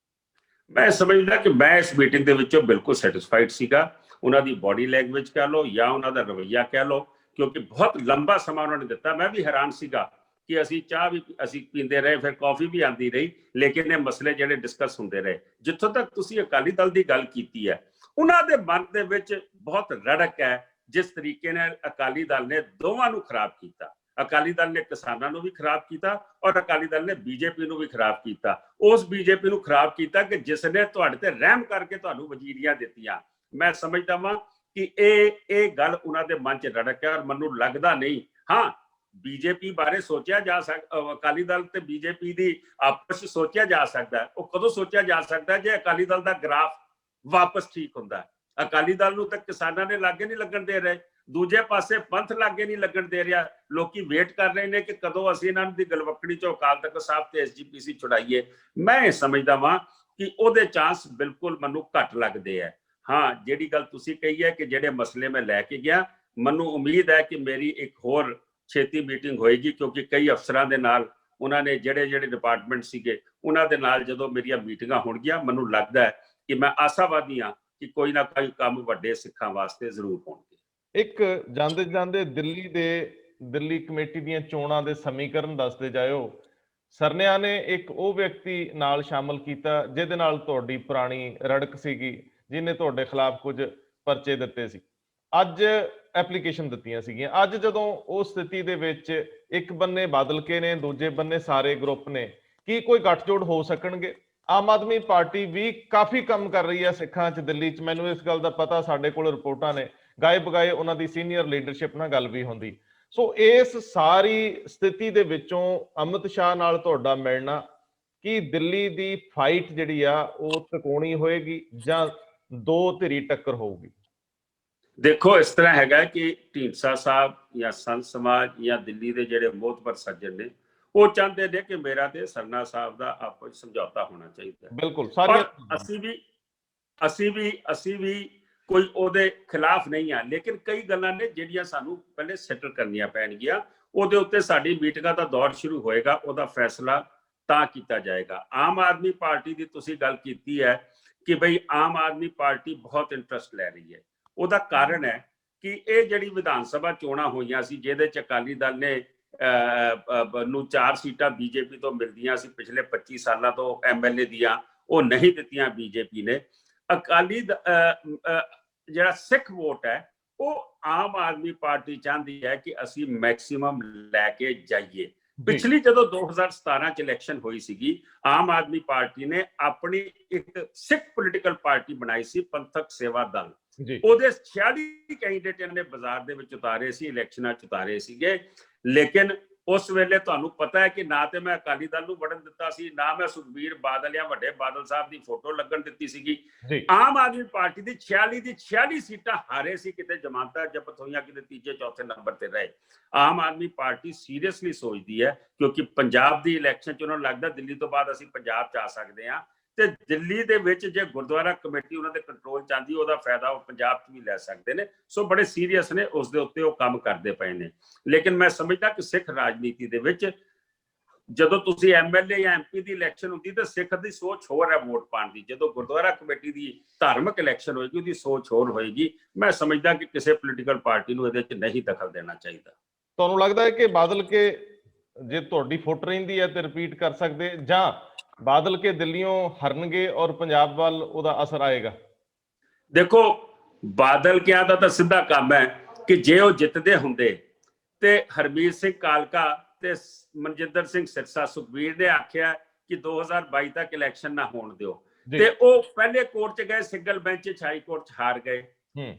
[SPEAKER 2] ਮੈਂ ਸਮਝਦਾ ਕਿ ਮੈਂ ਇਸ ਮੀਟਿੰਗ ਦੇ ਵਿੱਚੋਂ ਬਿਲਕੁਲ ਸੈਟੀਸਫਾਈਡ ਸੀਗਾ। ਉਹਨਾਂ ਦੀ ਬਾਡੀ ਲੈਂਗੁਏਜ ਕਹਿ ਲਓ ਜਾਂ ਉਹਨਾਂ ਦਾ ਰਵੱਈਆ ਕਹਿ ਲਓ, ਕਿਉਂਕਿ ਬਹੁਤ ਲੰਬਾ ਸਮਾਂ ਉਹਨਾਂ ਨੇ ਦਿੱਤਾ। ਮੈਂ ਵੀ ਹੈਰਾਨ ਸੀਗਾ ਕਿ ਅਸੀਂ ਚਾਹ ਵੀ ਅਸੀਂ ਪੀਂਦੇ ਰਹੇ, ਫਿਰ ਕਾਫੀ ਵੀ ਆਉਂਦੀ ਰਹੀ, ਲੇਕਿਨ ਇਹ ਮਸਲੇ ਜਿਹੜੇ ਡਿਸਕਸ ਹੁੰਦੇ ਰਹੇ। ਜਿੱਥੋਂ ਤੱਕ ਤੁਸੀਂ ਅਕਾਲੀ ਦਲ ਦੀ ਗੱਲ ਕੀਤੀ ਹੈ, ਉਹਨਾਂ ਦੇ ਮਨ ਦੇ ਵਿੱਚ ਬਹੁਤ ਰੜਕ ਹੈ ਜਿਸ ਤਰੀਕੇ ਨਾਲ ਅਕਾਲੀ ਦਲ ਨੇ ਦੋਵਾਂ ਨੂੰ ਖਰਾਬ ਕੀਤਾ। ਅਕਾਲੀ ਦਲ ਨੇ ਕਿਸਾਨਾਂ ਨੂੰ ਵੀ ਖਰਾਬ ਕੀਤਾ ਔਰ ਅਕਾਲੀ ਦਲ ਨੇ ਬੀਜੇਪੀ ਨੂੰ ਵੀ ਖਰਾਬ ਕੀਤਾ। ਉਸ ਬੀਜੇਪੀ ਨੂੰ ਖਰਾਬ ਕੀਤਾ ਕਿ ਜਿਸ ਨੇ ਤੁਹਾਡੇ ਤੇ ਰਹਿਮ ਕਰਕੇ ਤੁਹਾਨੂੰ ਵਜ਼ੀਰੀਆਂ ਦਿੱਤੀਆਂ। ਮੈਂ ਸਮਝਦਾ ਵਾਂ ਕਿ ਇਹ ਗੱਲ ਉਹਨਾਂ ਦੇ ਮਨ 'ਚ ਰੜਕ ਹੈ। ਔਰ ਮੈਨੂੰ ਲੱਗਦਾ ਨਹੀਂ, ਹਾਂ ਬੀਜੇਪੀ ਬਾਰੇ ਸੋਚਿਆ ਜਾ ਸਕਦਾ, ਅਕਾਲੀ ਦਲ ਤੇ ਬੀਜੇਪੀ ਦੀ ਆਪਸ ਵਿੱਚ ਸੋਚਿਆ ਜਾ ਸਕਦਾ। ਉਹ ਕਦੋਂ ਸੋਚਿਆ ਜਾ ਸਕਦਾ? ਜੇ ਅਕਾਲੀ ਦਲ ਦਾ ਗ੍ਰਾਫ ਵਾਪਸ ਠੀਕ ਹੁੰਦਾ। ਅਕਾਲੀ ਦਲ ਨੂੰ ਤਾਂ ਕਿਸਾਨਾਂ ਨੇ ਲਾਗੇ ਨਹੀਂ ਲੱਗਣ ਦੇ ਰਹੇ, ਦੂਜੇ ਪਾਸੇ ਪੰਥ ਲਾਗੇ ਨਹੀਂ ਲੱਗਣ ਦੇ ਰਿਹਾ। ਲੋਕੀ ਵੇਟ ਕਰ ਰਹੇ ਨੇ ਕਿ ਕਦੋਂ ਅਸੀਂ ਇਹਨਾਂ ਦੀ ਗਲਵਕੜੀ ਚੋਂ ਅਕਾਲ ਤਖਤ ਸਾਹਿਬ ਤੇ SGPC ਛੁਡਾਈਏ। ਮੈਂ ਇਹ ਸਮਝਦਾ ਵਾਂ ਕਿ ਉਹਦੇ ਚਾਂਸ ਬਿਲਕੁਲ ਮੈਨੂੰ ਘੱਟ ਲੱਗਦੇ ਆ। ਹਾਂ, ਜਿਹੜੀ ਗੱਲ ਤੁਸੀਂ ਕਹੀ ਹੈ ਕਿ ਜਿਹੜੇ ਮਸਲੇ ਮੈਂ ਲੈ ਕੇ ਗਿਆ, ਮੈਨੂੰ ਉਮੀਦ ਹੈ ਕਿ ਮੇਰੀ ਇੱਕ ਹੋਰ ਛੇਤੀ ਮੀਟਿੰਗ ਹੋਏਗੀ, ਕਿਉਂਕਿ ਕਈ ਅਫਸਰਾਂ ਦੇ ਨਾਲ ਉਹਨਾਂ ਨੇ ਜਿਹੜੇ ਡਿਪਾਰਟਮੈਂਟ ਸੀਗੇ ਉਹਨਾਂ ਦੇ ਨਾਲ ਜਦੋਂ ਮੇਰੀਆਂ ਮੀਟਿੰਗਾਂ ਹੋਣਗੀਆਂ, ਮੈਨੂੰ ਲੱਗਦਾ ਹੈ ਕਿ ਮੈਂ ਆਸ਼ਾਵਾਦੀ ਹਾਂ ਕਿ ਕੋਈ ਨਾ ਕੋਈ ਕੰਮ ਵੱਡੇ ਸਿੱਖਾਂ ਵਾਸਤੇ ਜ਼ਰੂਰ ਹੋਣਗੇ।
[SPEAKER 1] ਇੱਕ ਜਾਂਦੇ ਜਾਂਦੇ ਦਿੱਲੀ ਕਮੇਟੀ ਦੀਆਂ ਚੋਣਾਂ ਦੇ ਸਮੀਕਰਨ ਦੱਸਦੇ ਜਾਇਓ। ਸਰਨਿਆ ਨੇ ਇੱਕ ਉਹ ਵਿਅਕਤੀ ਨਾਲ ਸ਼ਾਮਲ ਕੀਤਾ ਜਿਹਦੇ ਨਾਲ ਤੁਹਾਡੀ ਪੁਰਾਣੀ ਰੜਕ ਸੀਗੀ, ਜਿਹਨੇ ਤੁਹਾਡੇ ਖਿਲਾਫ ਕੁਝ ਪਰਚੇ ਦਿੱਤੇ ਸੀ, ਅੱਜ ਐਪਲੀਕੇਸ਼ਨ ਦਿੱਤੀਆਂ ਸੀਗੀਆਂ। ਅੱਜ ਜਦੋਂ ਉਸ ਸਥਿਤੀ ਦੇ ਵਿੱਚ ਇੱਕ ਬੰਨੇ ਬਾਦਲ ਕੇ ਨੇ, ਦੂਜੇ ਬੰਨੇ ਸਾਰੇ ਗਰੁੱਪ ਨੇ, ਕੀ ਕੋਈ ਗੱਠਜੋੜ ਹੋ ਸਕਣਗੇ? ਆਮ ਆਦਮੀ ਪਾਰਟੀ ਵੀ ਕਾਫੀ ਕੰਮ ਕਰ ਰਹੀ ਹੈ ਸਿੱਖਾਂ 'ਚ, ਦਿੱਲੀ 'ਚ। ਮੈਨੂੰ ਇਸ ਗੱਲ ਦਾ ਪਤਾ, ਸਾਡੇ ਕੋਲ ਰਿਪੋਰਟਾਂ ਨੇ, ਗਾਏ ਬਗਾਏ ਉਹਨਾਂ ਦੀ ਸੀਨੀਅਰ ਲੀਡਰਸ਼ਿਪ ਨਾਲ ਗੱਲ ਵੀ ਹੁੰਦੀ। ਸੋ ਇਸ ਸਾਰੀ ਸਥਿਤੀ ਦੇ ਵਿੱਚੋਂ ਅਮਿਤ ਸ਼ਾਹ ਨਾਲ ਤੁਹਾਡਾ ਮਿਲਣਾ, ਕੀ ਦਿੱਲੀ ਦੀ ਫਾਈਟ ਜਿਹੜੀ ਆ ਉਹ ਤਿਕੋਣੀ ਹੋਏਗੀ ਜਾਂ ਦੋ ਧਿਰੀ ਟੱਕਰ ਹੋਊਗੀ?
[SPEAKER 2] ਦੇਖੋ, ਇਸ ਤਰ੍ਹਾਂ ਹੈਗਾ ਕਿ ਢੀਂਡਸਾ ਸਾਹਿਬ ਜਾਂ ਸੰਤ ਸਮਾਜ ਜਾਂ ਦਿੱਲੀ ਦੇ ਜਿਹੜੇ ਮੋਹਤਬਰ ਸੱਜਣ ਨੇ, ਉਹ ਚਾਹੁੰਦੇ ਨੇ ਕਿ ਮੇਰਾ ਤੇ ਸਰਨਾ ਸਾਹਿਬ ਦਾ ਆਪਸ ਸਮਝੌਤਾ ਹੋਣਾ ਚਾਹੀਦਾ।
[SPEAKER 1] ਬਿਲਕੁਲ, ਸਾਰੀਆਂ
[SPEAKER 2] ਅਸੀਂ ਵੀ ਕੋਈ ਉਹਦੇ ਖਿਲਾਫ ਨਹੀਂ ਆ, ਲੇਕਿਨ ਕਈ ਗੱਲਾਂ ਨੇ ਜਿਹੜੀਆਂ ਸਾਨੂੰ ਪਹਿਲੇ ਸੈਟਲ ਕਰਨੀਆਂ ਪੈਣਗੀਆਂ। ਉਹਦੇ ਉੱਤੇ ਸਾਡੀ ਮੀਟਿੰਗਾਂ ਦਾ ਦੌਰ ਸ਼ੁਰੂ ਹੋਏਗਾ, ਉਹਦਾ ਫੈਸਲਾ ਤਾਂ ਕੀਤਾ ਜਾਏਗਾ। ਆਮ ਆਦਮੀ ਪਾਰਟੀ ਦੀ ਤੁਸੀਂ ਗੱਲ ਕੀਤੀ ਹੈ ਕਿ ਬਈ ਆਮ ਆਦਮੀ ਪਾਰਟੀ ਬਹੁਤ ਇੰਟਰਸਟ ਲੈ ਰਹੀ ਹੈ। ਉਹਦਾ ਕਾਰਨ ਹੈ ਕਿ ਇਹ ਜਿਹੜੀ ਵਿਧਾਨ ਸਭਾ ਚੋਣਾਂ ਹੋਈਆਂ ਸੀ, ਜਿਹਦੇ ਚ ਅਕਾਲੀ ਦਲ ਨੇ ਨੂੰ 4 ਸੀਟਾਂ ਬੀਜੇਪੀ ਤੋਂ ਮਿਲਦੀਆਂ ਸੀ ਪਿਛਲੇ 25 ਸਾਲਾਂ ਤੋਂ MLA ਦੀਆਂ, ਉਹ ਨਹੀਂ ਦਿੱਤੀਆਂ ਬੀਜੇਪੀ ਨੇ। ਅਕਾਲੀ ਜਿਹੜਾ ਸਿੱਖ ਵੋਟ ਹੈ ਉਹ ਆਮ ਆਦਮੀ ਪਾਰਟੀ ਚਾਹੁੰਦੀ ਹੈ ਕਿ ਅਸੀਂ ਮੈਕਸਿਮਮ ਲੈ ਕੇ ਜਾਈਏ। ਪਿਛਲੀ ਜਦੋਂ 2017 ਚ ਇਲੈਕਸ਼ਨ ਹੋਈ ਸੀਗੀ, ਆਮ ਆਦਮੀ ਪਾਰਟੀ ਨੇ ਆਪਣੀ ਇੱਕ ਸਿੱਖ ਪੋਲੀਟੀਕਲ ਪਾਰਟੀ ਬਣਾਈ ਸੀ, ਪੰਥਕ ਸੇਵਾ ਦਲ। ਉਹਦੇ 46 ਕੈਂਡੀਡੇਟ ਨੇ ਬਾਜ਼ਾਰ ਦੇ ਵਿੱਚ ਉਤਾਰੇ ਸੀ, ਇਲੈਕਸ਼ਨਾਂ ਚ ਉਤਾਰੇ ਸੀਗੇ। ਲੇਕਿਨ ਉਸ ਵੇਲੇ ਤੁਹਾਨੂੰ ਪਤਾ ਹੈ ਕਿ ਨਾ ਤੇ ਮੈਂ ਅਕਾਲੀ ਦਲ ਨੂੰ ਵੜਨ ਦਿੱਤਾ ਸੀ, ਨਾ ਮੈਂ ਸੁਖਬੀਰ ਬਾਦਲ ਜਾਂ ਵੱਡੇ ਬਾਦਲ ਸਾਹਿਬ ਦੀ ਫੋਟੋ ਲੱਗਣ ਦਿੱਤੀ ਸੀਗੀ। ਆਮ ਆਦਮੀ ਪਾਰਟੀ ਦੀ 46 ਦੀ 46 ਸੀਟਾਂ ਹਾਰੇ ਸੀ, ਕਿਤੇ ਜਮਾਨਤਾਂ ਜ਼ਬਤ ਹੋਈਆਂ, ਕਿਤੇ ਤੀਜੇ ਚੌਥੇ ਨੰਬਰ ਤੇ ਰਹੇ। ਆਮ ਆਦਮੀ ਪਾਰਟੀ ਸੀਰੀਅਸਲੀ ਸੋਚਦੀ ਹੈ, ਕਿਉਂਕਿ ਪੰਜਾਬ ਦੀ ਇਲੈਕਸ਼ਨ ਚ ਉਹਨਾਂ ਨੂੰ ਲੱਗਦਾ ਦਿੱਲੀ ਤੋਂ ਬਾਅਦ ਅਸੀਂ ਪੰਜਾਬ ਚ ਆ ਸਕਦੇ ਹਾਂ, ਤੇ ਦਿੱਲੀ ਦੇ ਵਿੱਚ ਜੇ ਗੁਰਦੁਆਰਾ ਕਮੇਟੀ ਉਹਨਾਂ ਦੇ ਕੰਟਰੋਲ ਚ ਆਂਦੀ, ਉਹਦਾ ਫਾਇਦਾ ਉਹ ਪੰਜਾਬ ਚ ਵੀ ਲੈ ਸਕਦੇ ਨੇ। ਸੋ ਬੜੇ ਸੀਰੀਅਸ ਨੇ, ਉਸ ਦੇ ਉੱਤੇ ਉਹ ਕੰਮ ਕਰਦੇ ਪਏ ਨੇ। ਲੇਕਿਨ ਮੈਂ ਸਮਝਦਾ ਕਿ ਸਿੱਖ ਰਾਜਨੀਤੀ ਦੇ ਵਿੱਚ ਜਦੋਂ ਤੁਸੀਂ MLA ਜਾਂ MP ਦੀ ਇਲੈਕਸ਼ਨ ਹੁੰਦੀ ਤਾਂ ਸਿੱਖ ਦੀ ਸੋਚ ਹੋਰ ਹੈ ਵੋਟ ਪਾਉਣ ਦੀ। ਜਦੋਂ ਗੁਰਦੁਆਰਾ ਕਮੇਟੀ ਦੀ ਧਾਰਮਿਕ ਇਲੈਕਸ਼ਨ ਹੋਏਗੀ, ਉਹਦੀ ਸੋਚ ਹੋਰ ਹੋਏਗੀ। ਮੈਂ ਸਮਝਦਾ ਕਿ ਕਿਸੇ ਪੋਲੀਟੀਕਲ ਪਾਰਟੀ ਨੂੰ ਇਹਦੇ 'ਚ ਨਹੀਂ ਦਖਲ ਦੇਣਾ ਚਾਹੀਦਾ।
[SPEAKER 1] ਤੁਹਾਨੂੰ ਲੱਗਦਾ ਹੈ ਕਿ ਬਾਦਲ ਕੇ ਜੇ ਤੁਹਾਡੀ ਫੁੱਟ ਰਹਿੰਦੀ ਹੈ ਤੇ ਰਿਪੀਟ ਕਰ ਸਕਦੇ, ਜਾਂ ਬਾਦਲ ਕੇ ਦਿੱਲੀੋਂ ਹਰਨਗੇ ਔਰ ਪੰਜਾਬ ਵੱਲ ਉਹਦਾ ਅਸਰ ਆਏਗਾ?
[SPEAKER 2] ਦੇਖੋ, ਬਾਦਲ ਕਿਆ ਦਾ ਤਾਂ ਸਿੱਧਾ ਕੰਮ ਹੈ ਕਿ ਜੇ ਉਹ ਜਿੱਤਦੇ ਹੁੰਦੇ ਤੇ ਹਰਮੀਤ ਸਿੰਘ ਕਾਲਕਾ ਤੇ ਮਨਜਿੰਦਰ ਸਿੰਘ ਸਿਰਸਾ, ਸੁਖਬੀਰ ਨੇ ਆਖਿਆ ਕਿ 2022 ਤੱਕ ਇਲੈਕਸ਼ਨ ਨਾ ਹੋਣ ਦਿਓ, ਤੇ ਉਹ ਪਹਿਲੇ ਕੋਰਟ ਚ ਗਏ, ਸਿੰਗਲ ਬੈਂਚ ਚ, ਹਾਈ ਕੋਰਟ ਚ ਹਾਰ ਗਏ,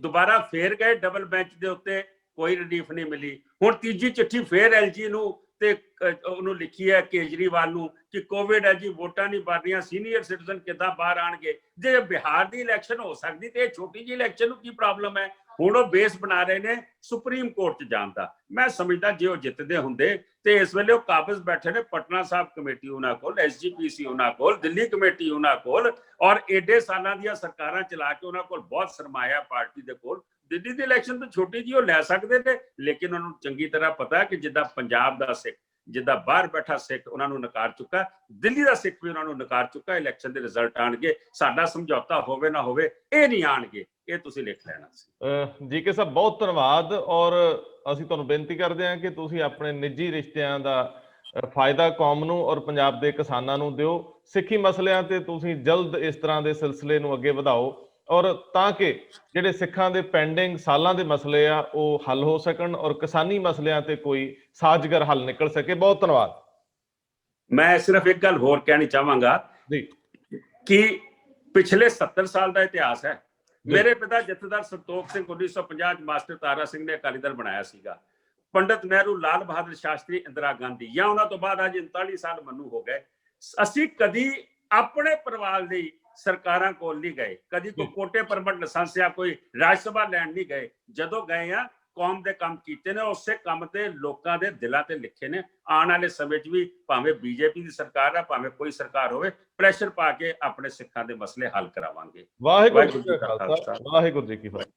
[SPEAKER 2] ਦੁਬਾਰਾ ਫੇਰ ਗਏ ਡਬਲ ਬੈਂਚ ਦੇ ਉੱਤੇ, ਕੋਈ ਰਿਲੀਫ ਨਹੀਂ ਮਿਲੀ। ਹੁਣ ਤੀਜੀ ਚਿੱਠੀ ਫੇਰ LG ਨੂੰ ਤੇ ਉਹਨੂੰ ਲਿਖੀ ਹੈ ਕੇਜਰੀਵਾਲ ਨੂੰ ਕਿ ਕੋਵਿਡ ਹੈ ਜੀ, ਵੋਟਾਂ ਨਹੀਂ ਬਣ ਰਹੀਆਂ, ਸੀਨੀਅਰ ਸਿਟੀਜ਼ਨ ਕਿੱਦਾਂ ਬਾਹਰ ਆਣਗੇ? ਜੇ ਬਿਹਾਰ ਦੀ ਇਲੈਕਸ਼ਨ ਹੋ ਸਕਦੀ ਤੇ ਇਹ ਛੋਟੀ ਜਿਹੀ ਇਲੈਕਸ਼ਨ ਨੂੰ ਕੀ ਪ੍ਰੋਬਲਮ ਹੈ? ਹੁਣ ਉਹ ਬੇਸ ਬਣਾ ਰਹੇ ਨੇ ਸੁਪਰੀਮ ਕੋਰਟ ਚ ਜਾਣ ਦਾ। ਮੈਂ ਸਮਝਦਾ ਜੇ ਉਹ ਜਿੱਤਦੇ ਹੁੰਦੇ ਤੇ ਇਸ ਵੇਲੇ ਉਹ ਕਾਬਜ਼ ਬੈਠੇ ਨੇ, ਪਟਨਾ ਸਾਹਿਬ ਕਮੇਟੀ ਉਹਨਾਂ ਕੋਲ, SGPC ਉਹਨਾਂ ਕੋਲ, ਦਿੱਲੀ ਕਮੇਟੀ ਉਹਨਾਂ ਕੋਲ, ਔਰ ਏਡੇ ਸਾਲਾਂ ਦੀਆਂ ਸਰਕਾਰਾਂ ਚਲਾ ਕੇ ਉਹਨਾਂ ਕੋਲ ਬਹੁਤ ਸਰਮਾਇਆ ਪਾਰਟੀ ਦੇ ਕੋਲ। ਦਿੱਲੀ ਦੀ ਇਲੈਕਸ਼ਨ ਤਾਂ ਛੋਟੀ ਜਿਹੀ ਉਹ ਲੈ ਸਕਦੇ ਨੇ, ਲੇਕਿਨ ਉਹਨਾਂ ਨੂੰ ਚੰਗੀ ਤਰ੍ਹਾਂ ਪਤਾ ਕਿ ਜਿੱਦਾਂ ਪੰਜਾਬ ਦਾ ਸਿੱਖ, ਜਿੱਦਾਂ ਬਾਹਰ ਬੈਠਾ ਸਿੱਖ ਉਹਨਾਂ ਨੂੰ ਨਕਾਰ ਚੁੱਕਾ, ਦਿੱਲੀ ਦਾ ਸਿੱਖ ਵੀ ਉਹਨਾਂ ਨੂੰ ਨਕਾਰ ਚੁੱਕਾ। ਇਲੈਕਸ਼ਨ ਦੇ ਰਿਜ਼ਲਟ ਆਣਗੇ, ਸਾਡਾ ਸਮਝੌਤਾ ਹੋਵੇ ਨਾ ਹੋਵੇ, ਇਹ ਨਹੀਂ ਆਣਗੇ, ਇਹ ਤੁਸੀਂ ਲਿਖ ਲੈਣਾ ਸੀ।
[SPEAKER 1] ਜੀਕੇ ਸਾਹਿਬ, ਬਹੁਤ ਧੰਨਵਾਦ। ਔਰ ਅਸੀਂ ਤੁਹਾਨੂੰ ਬੇਨਤੀ ਕਰਦੇ ਹਾਂ ਕਿ ਤੁਸੀਂ ਆਪਣੇ ਨਿੱਜੀ ਰਿਸ਼ਤਿਆਂ ਦਾ ਫਾਇਦਾ ਕੌਮ ਨੂੰ ਔਰ ਪੰਜਾਬ ਦੇ ਕਿਸਾਨਾਂ ਨੂੰ ਦਿਓ। ਸਿੱਖੀ ਮਸਲਿਆਂ ਤੇ ਤੁਸੀਂ ਜਲਦ ਇਸ ਤਰ੍ਹਾਂ ਦੇ ਸਿਲਸਿਲੇ ਨੂੰ ਅੱਗੇ ਵਧਾਓ, ਔਰ ਤਾਂ ਕਿ ਜਿਹੜੇ ਸਿੱਖਾਂ ਦੇ ਪੈਂਡਿੰਗ ਸਾਲਾਂ ਦੇ ਮਸਲੇ ਆ ਉਹ ਹੱਲ ਹੋ ਸਕਣ ਔਰ ਕਿਸਾਨੀ ਮਸਲਿਆਂ ਤੇ ਕੋਈ ਸਾਜ਼ਗਰ ਹੱਲ ਨਿਕਲ ਸਕੇ। ਬਹੁਤ ਧੰਨਵਾਦ।
[SPEAKER 2] ਮੈਂ ਸਿਰਫ ਇੱਕ ਗੱਲ ਹੋਰ ਕਹਿਣੀ ਚਾਹਾਂਗਾ ਕਿ ਪਿਛਲੇ 70 ਸਾਲ ਦਾ ਇਤਿਹਾਸ ਹੈ। ਮੇਰੇ ਪਿਤਾ ਜਥੇਦਾਰ ਸੰਤੋਖ ਸਿੰਘ 1950 ਚ ਮਾਸਟਰ ਤਾਰਾ ਸਿੰਘ ਨੇ ਅਕਾਲੀ ਦਲ ਬਣਾਇਆ ਸੀਗਾ। ਪੰਡਤ ਨਹਿਰੂ, ਲਾਲ ਬਹਾਦਰ ਸ਼ਾਸਤਰੀ, ਇੰਦਰਾ ਗਾਂਧੀ, ਜਾਂ ਉਹਨਾਂ ਤੋਂ ਬਾਅਦ ਅੱਜ 39 ਸਾਲ ਮੈਨੂੰ ਹੋ ਗਏ। ਅਸੀਂ ਕਦੀ ਆਪਣੇ ਪਰਿਵਾਰ ਲਈ ਸਰਕਾਰਾਂ ਕੋਲ ਨਹੀਂ ਗਏ, ਕਦੀ ਕੋਈ ਕੋਟੇ ਪਰਮਟ ਲਾਇਸੈਂਸ ਜਾਂ ਕੋਈ ਰਾਜ ਸਭਾ ਲੈਣ ਨਹੀਂ ਗਏ। ਜਦੋਂ ਗਏ ਆ ਕੌਮ ਦੇ ਕੰਮ ਕੀਤੇ ਨੇ, ਉਸੇ ਕੰਮ ਤੇ ਲੋਕਾਂ ਦੇ ਦਿਲਾਂ ਤੇ ਲਿਖੇ ਨੇ। ਆਉਣ ਵਾਲੇ ਸਮੇਂ 'ਚ ਵੀ ਭਾਵੇਂ ਬੀਜੇਪੀ ਦੀ ਸਰਕਾਰ ਆ, ਭਾਵੇਂ ਕੋਈ ਸਰਕਾਰ ਹੋਵੇ, ਪ੍ਰੈਸ਼ਰ ਪਾ ਕੇ ਆਪਣੇ ਸਿੱਖਾਂ ਦੇ ਮਸਲੇ ਹੱਲ ਕਰਾਵਾਂਗੇ।
[SPEAKER 1] ਵਾਹਿਗੁਰੂ ਜੀ ਕਾ ਖਾਲਸਾ, ਵਾਹਿਗੁਰੂ ਜੀ ਕੀ ਫਤਿਹ।